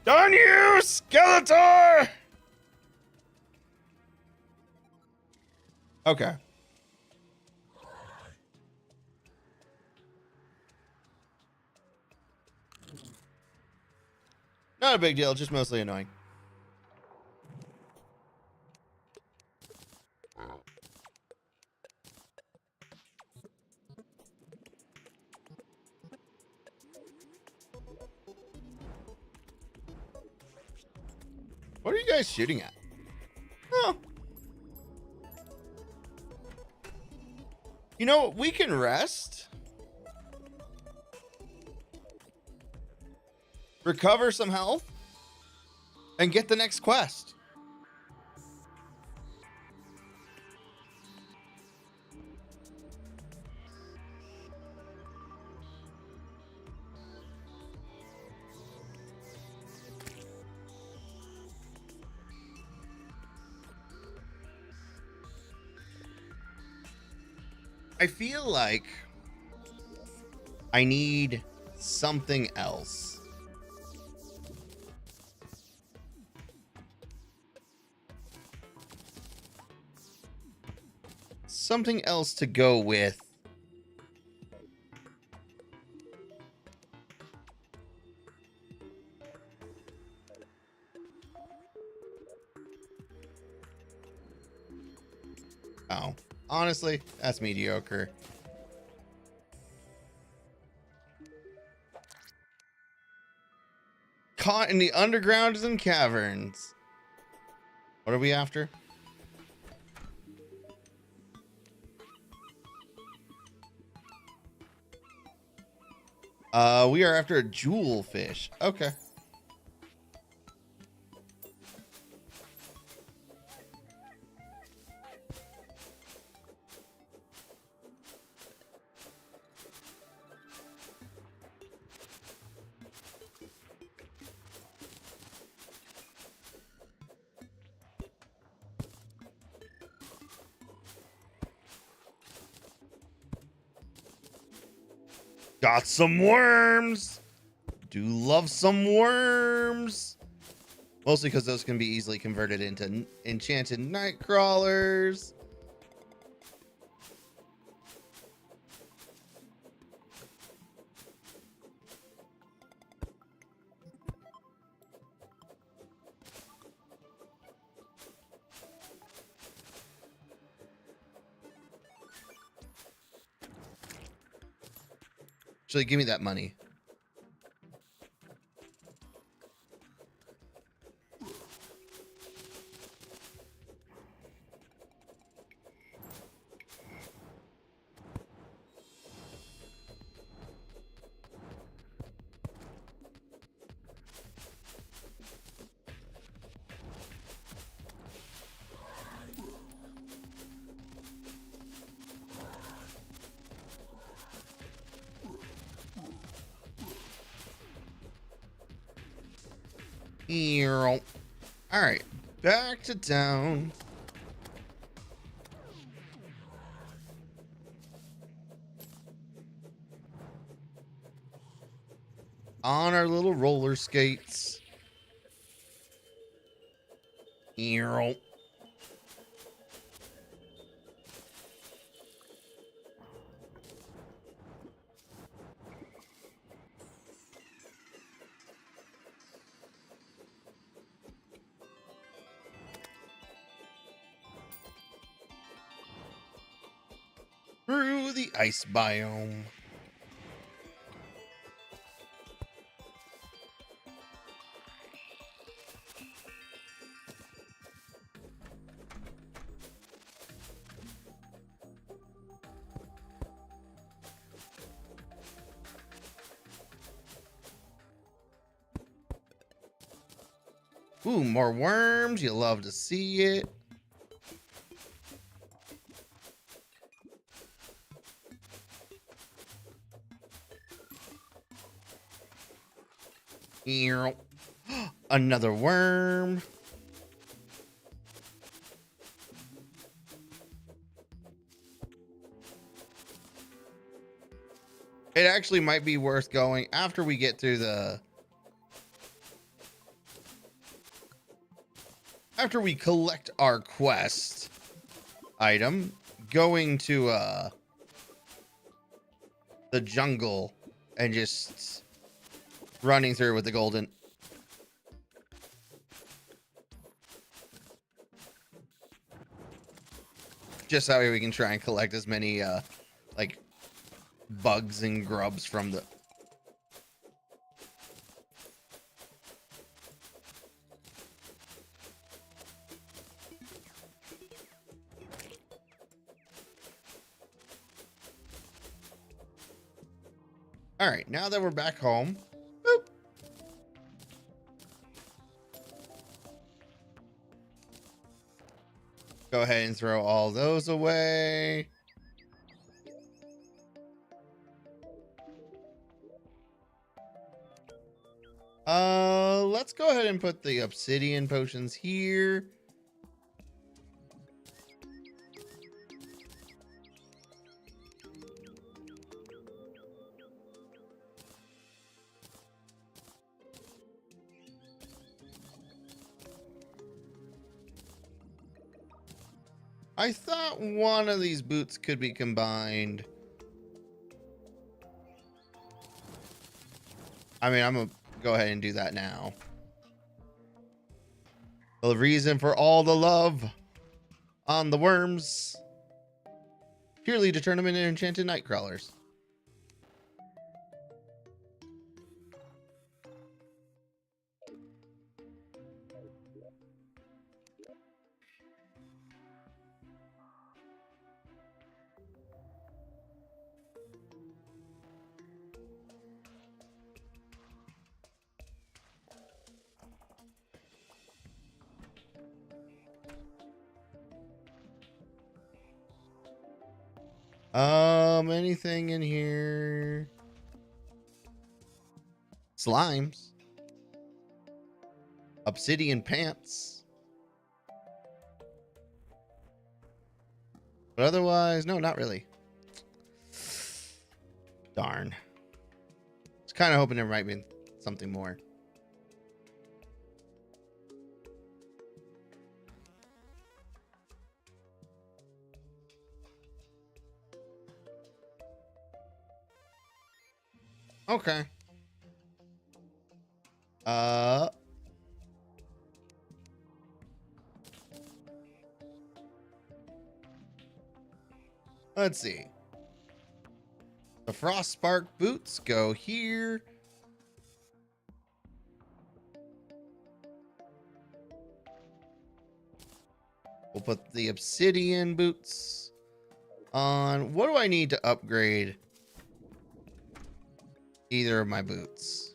Speaker 1: Darn you, Skeletor! Okay. Not a big deal, just mostly annoying. What are you guys shooting at? Oh. You know what? We can rest. recover some health, and get the next quest. I feel like I need something else. Something else to go with. Oh, honestly, that's mediocre. Caught in the undergrounds and caverns. What are we after? We are after a jewel fish. Okay. Got some worms. Do love some worms. Mostly because those can be easily converted into enchanted night crawlers. Actually, give me that money. All right, back to town. On our little roller skates. Through the ice biome. Ooh, more worms. You love to see it. Another worm. It actually might be worth going after we get through the... After we collect our quest item, going to the jungle and just running through with the golden. Just that way we can try and collect as many like bugs and grubs from the... All right, now that we're back home, boop, Go ahead and throw all those away. Let's go ahead and put the obsidian potions here. I thought one of these boots could be combined. I mean, I'm gonna go ahead and do that now. The reason for all the love on the worms. Purely to turn them into enchanted night crawlers. Anything in here? Slimes. Obsidian pants. But otherwise, no, not really. Darn. I was kind of hoping there might be something more. Okay. Let's see. The frost spark boots go here. We'll put the obsidian boots on. What do I need to upgrade either of my boots?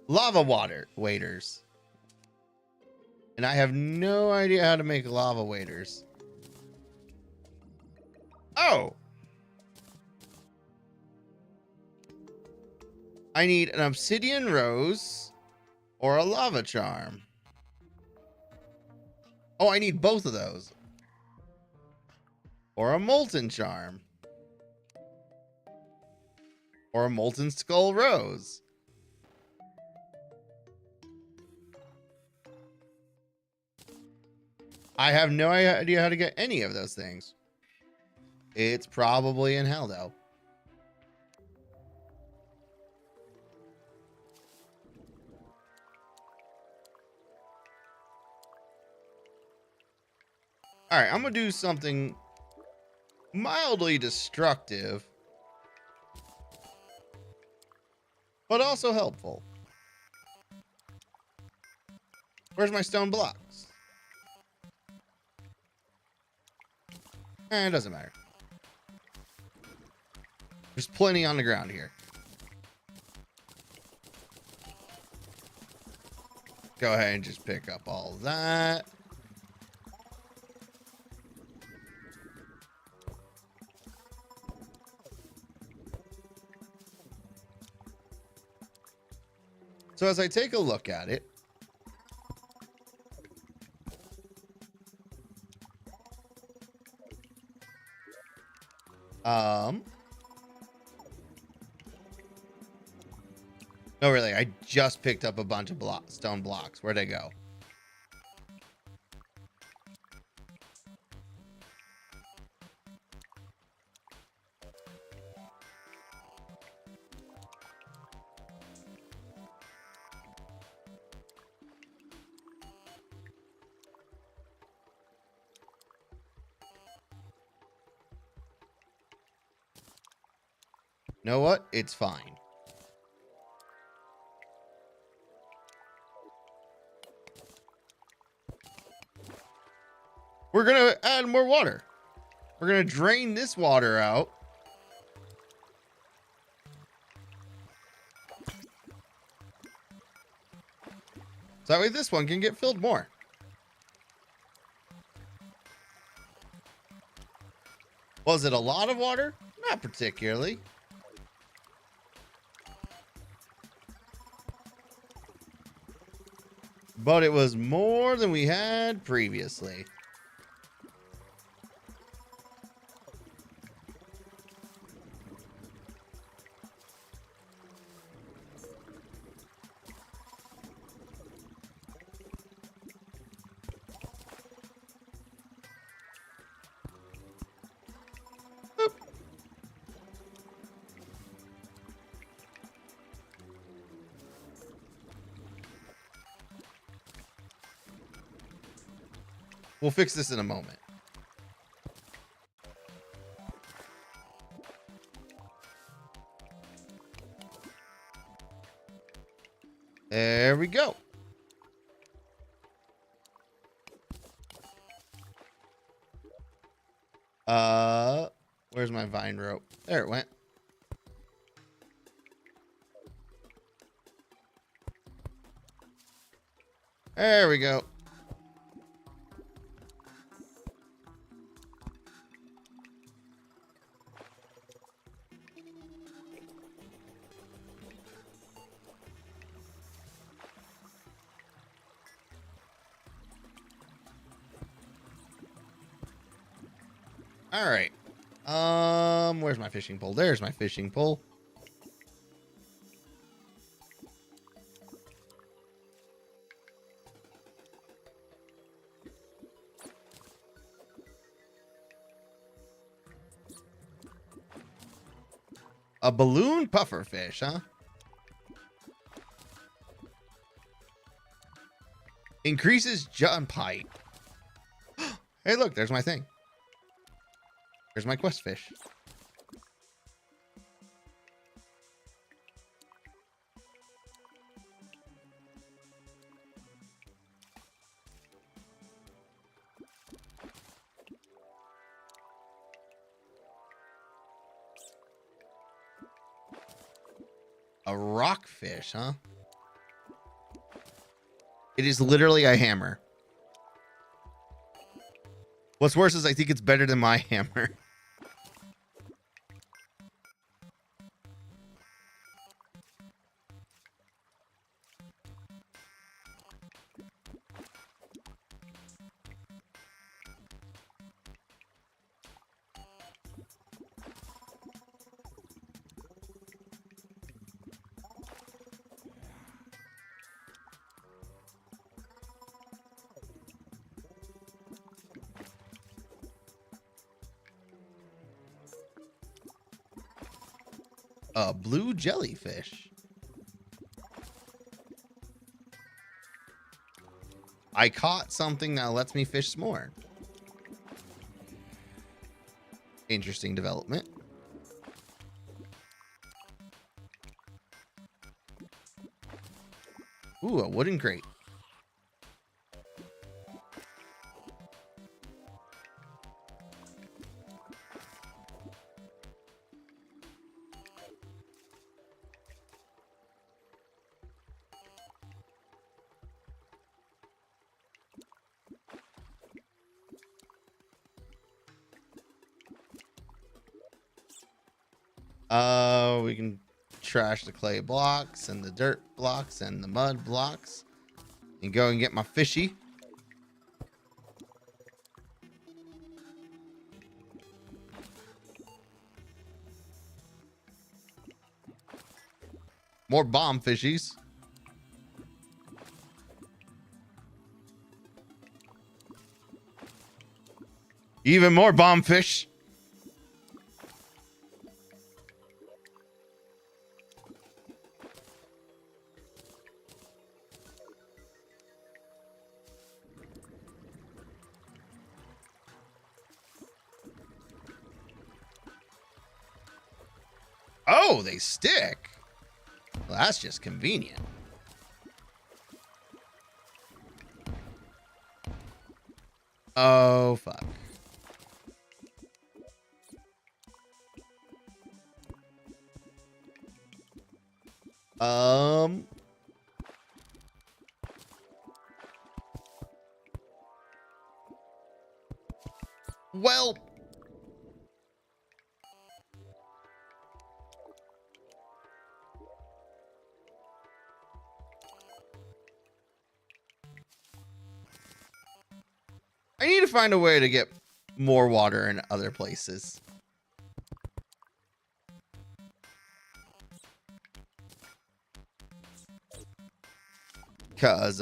Speaker 1: Lava water waders. And I have no idea how to make lava waders. Oh. I need an obsidian rose or a lava charm. Oh, I need both of those. Or a molten charm. Or a molten skull rose. I have no idea how to get any of those things. It's probably in hell, though. All right, I'm going to do something mildly destructive, but also helpful. Where's my stone blocks? It doesn't matter. There's plenty on the ground here. Go ahead and just pick up all that. So as I take a look at it, no, really, I just picked up a bunch of stone blocks. Where'd they go? You know what? It's fine. We're going to add more water. We're going to drain this water out. So that way this one can get filled more. Was it a lot of water? Not particularly. But it was more than we had previously. We'll fix this in a moment. There we go. Where's my vine rope? There it went. There we go. All right. Where's my fishing pole? There's my fishing pole. A balloon puffer fish, huh? Increases jump height. Hey, look, there's my thing. There's my quest fish. A rockfish, huh? It is literally a hammer. What's worse is I think it's better than my hammer. A blue jellyfish. I caught something that lets me fish s'more. Interesting development. Ooh, a wooden crate. We can trash the clay blocks and the dirt blocks and the mud blocks and go and get my fishy. More bomb fishies. Even more bomb fish. Oh, they stick. Well, that's just convenient. Oh, fuck. Well, I need to find a way to get more water in other places. Cause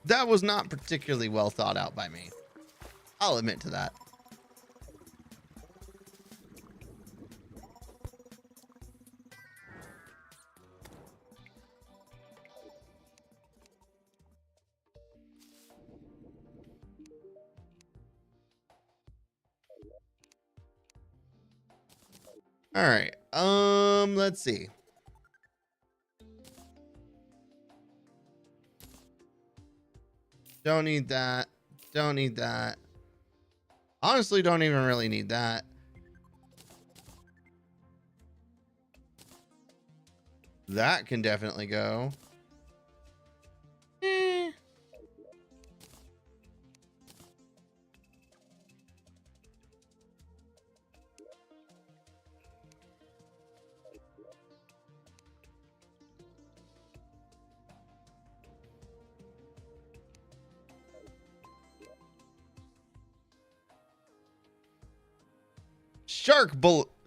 Speaker 1: that was not particularly well thought out by me. I'll admit to that. All right. Let's see. Don't need that. Don't need that. Honestly, don't even really need that. That can definitely go.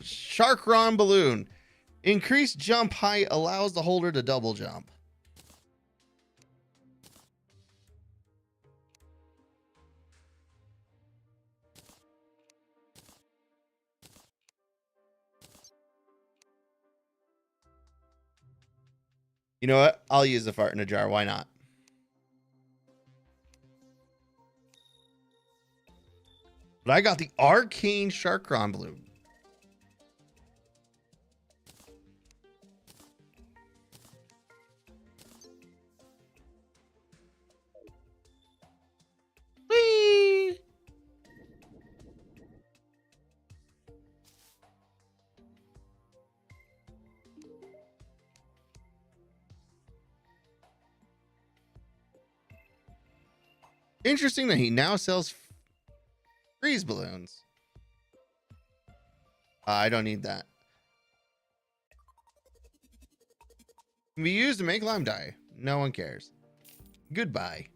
Speaker 1: Sharkron balloon. Increased jump height allows the holder to double jump. You know what? I'll use the fart in a jar. Why not? But I got the arcane Sharkron balloon. Whee! Interesting that he now sells freeze balloons. I don't need that. Can be used to make lime dye. No one cares. Goodbye.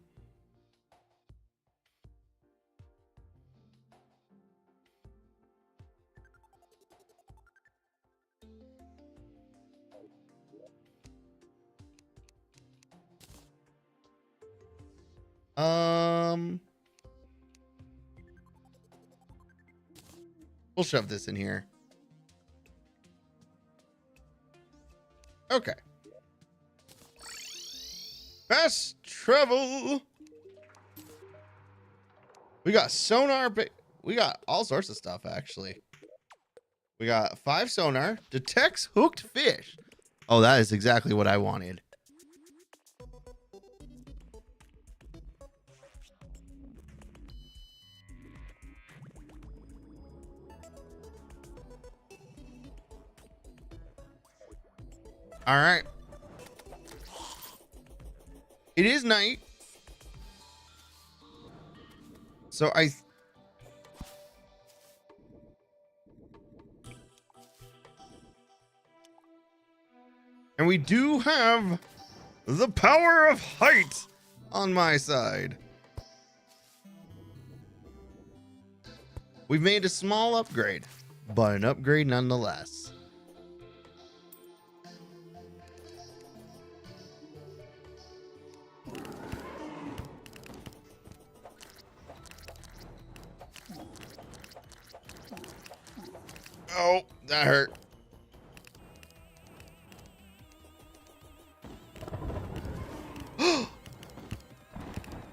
Speaker 1: We'll shove this in here. Okay. Fast travel. We got sonar, we got all sorts of stuff actually. We got 5 sonar, detects hooked fish. Oh, that is exactly what I wanted. All right. It is night. So and we do have the power of height on my side. We've made a small upgrade, but an upgrade nonetheless. Oh, that hurt.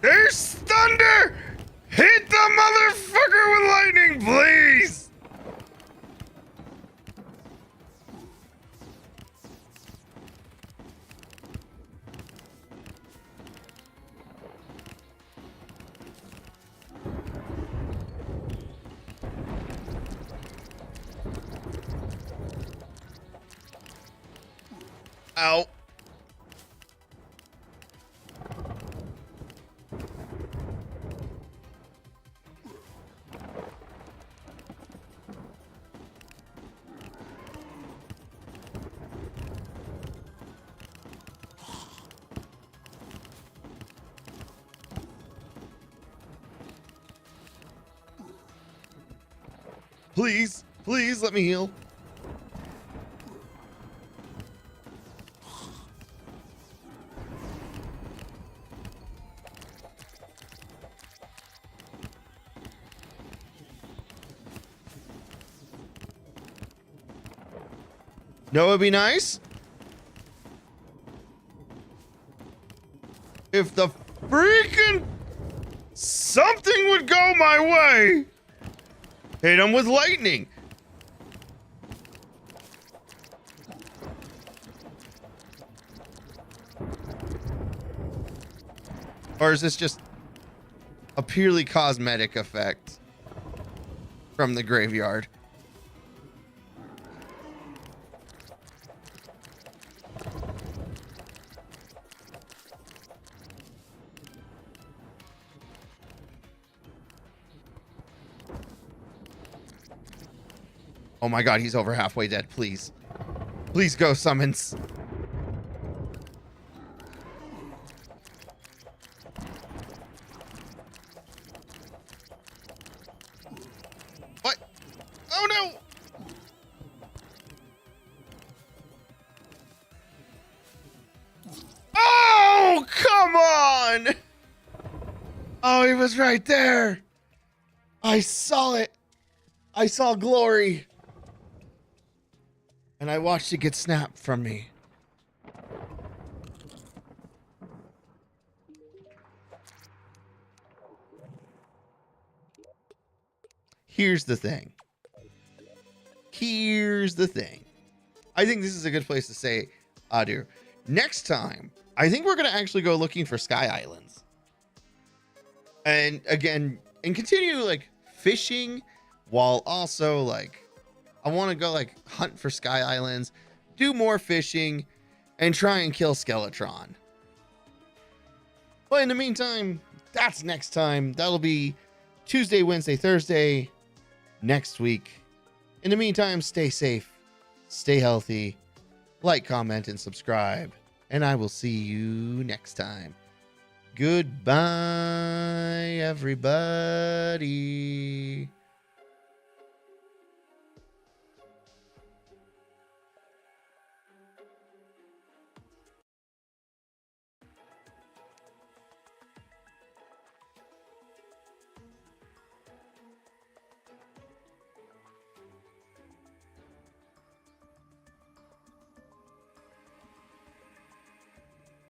Speaker 1: There's thunder! Hit the motherfucker with lightning, please! Ow. Please, please let me heal. No, it'd be nice if the freaking something would go my way. Hit him with lightning. Or is this just a purely cosmetic effect from the graveyard? Oh my god, he's over halfway dead. Please. Please go, summons. What? Oh no! Oh, come on! Oh, he was right there. I saw it. I saw glory. And I watched it get snapped from me. Here's the thing. Here's the thing. I think this is a good place to say adieu. Next time, I think we're going to actually go looking for Sky Islands. And again, and continue like fishing while also like I want to go like hunt for Sky Islands, do more fishing, and try and kill Skeletron. But in the meantime, that's next time. That'll be Tuesday, Wednesday, Thursday next week. In the meantime, stay safe, stay healthy, like, comment, and subscribe. And I will see you next time. Goodbye, everybody.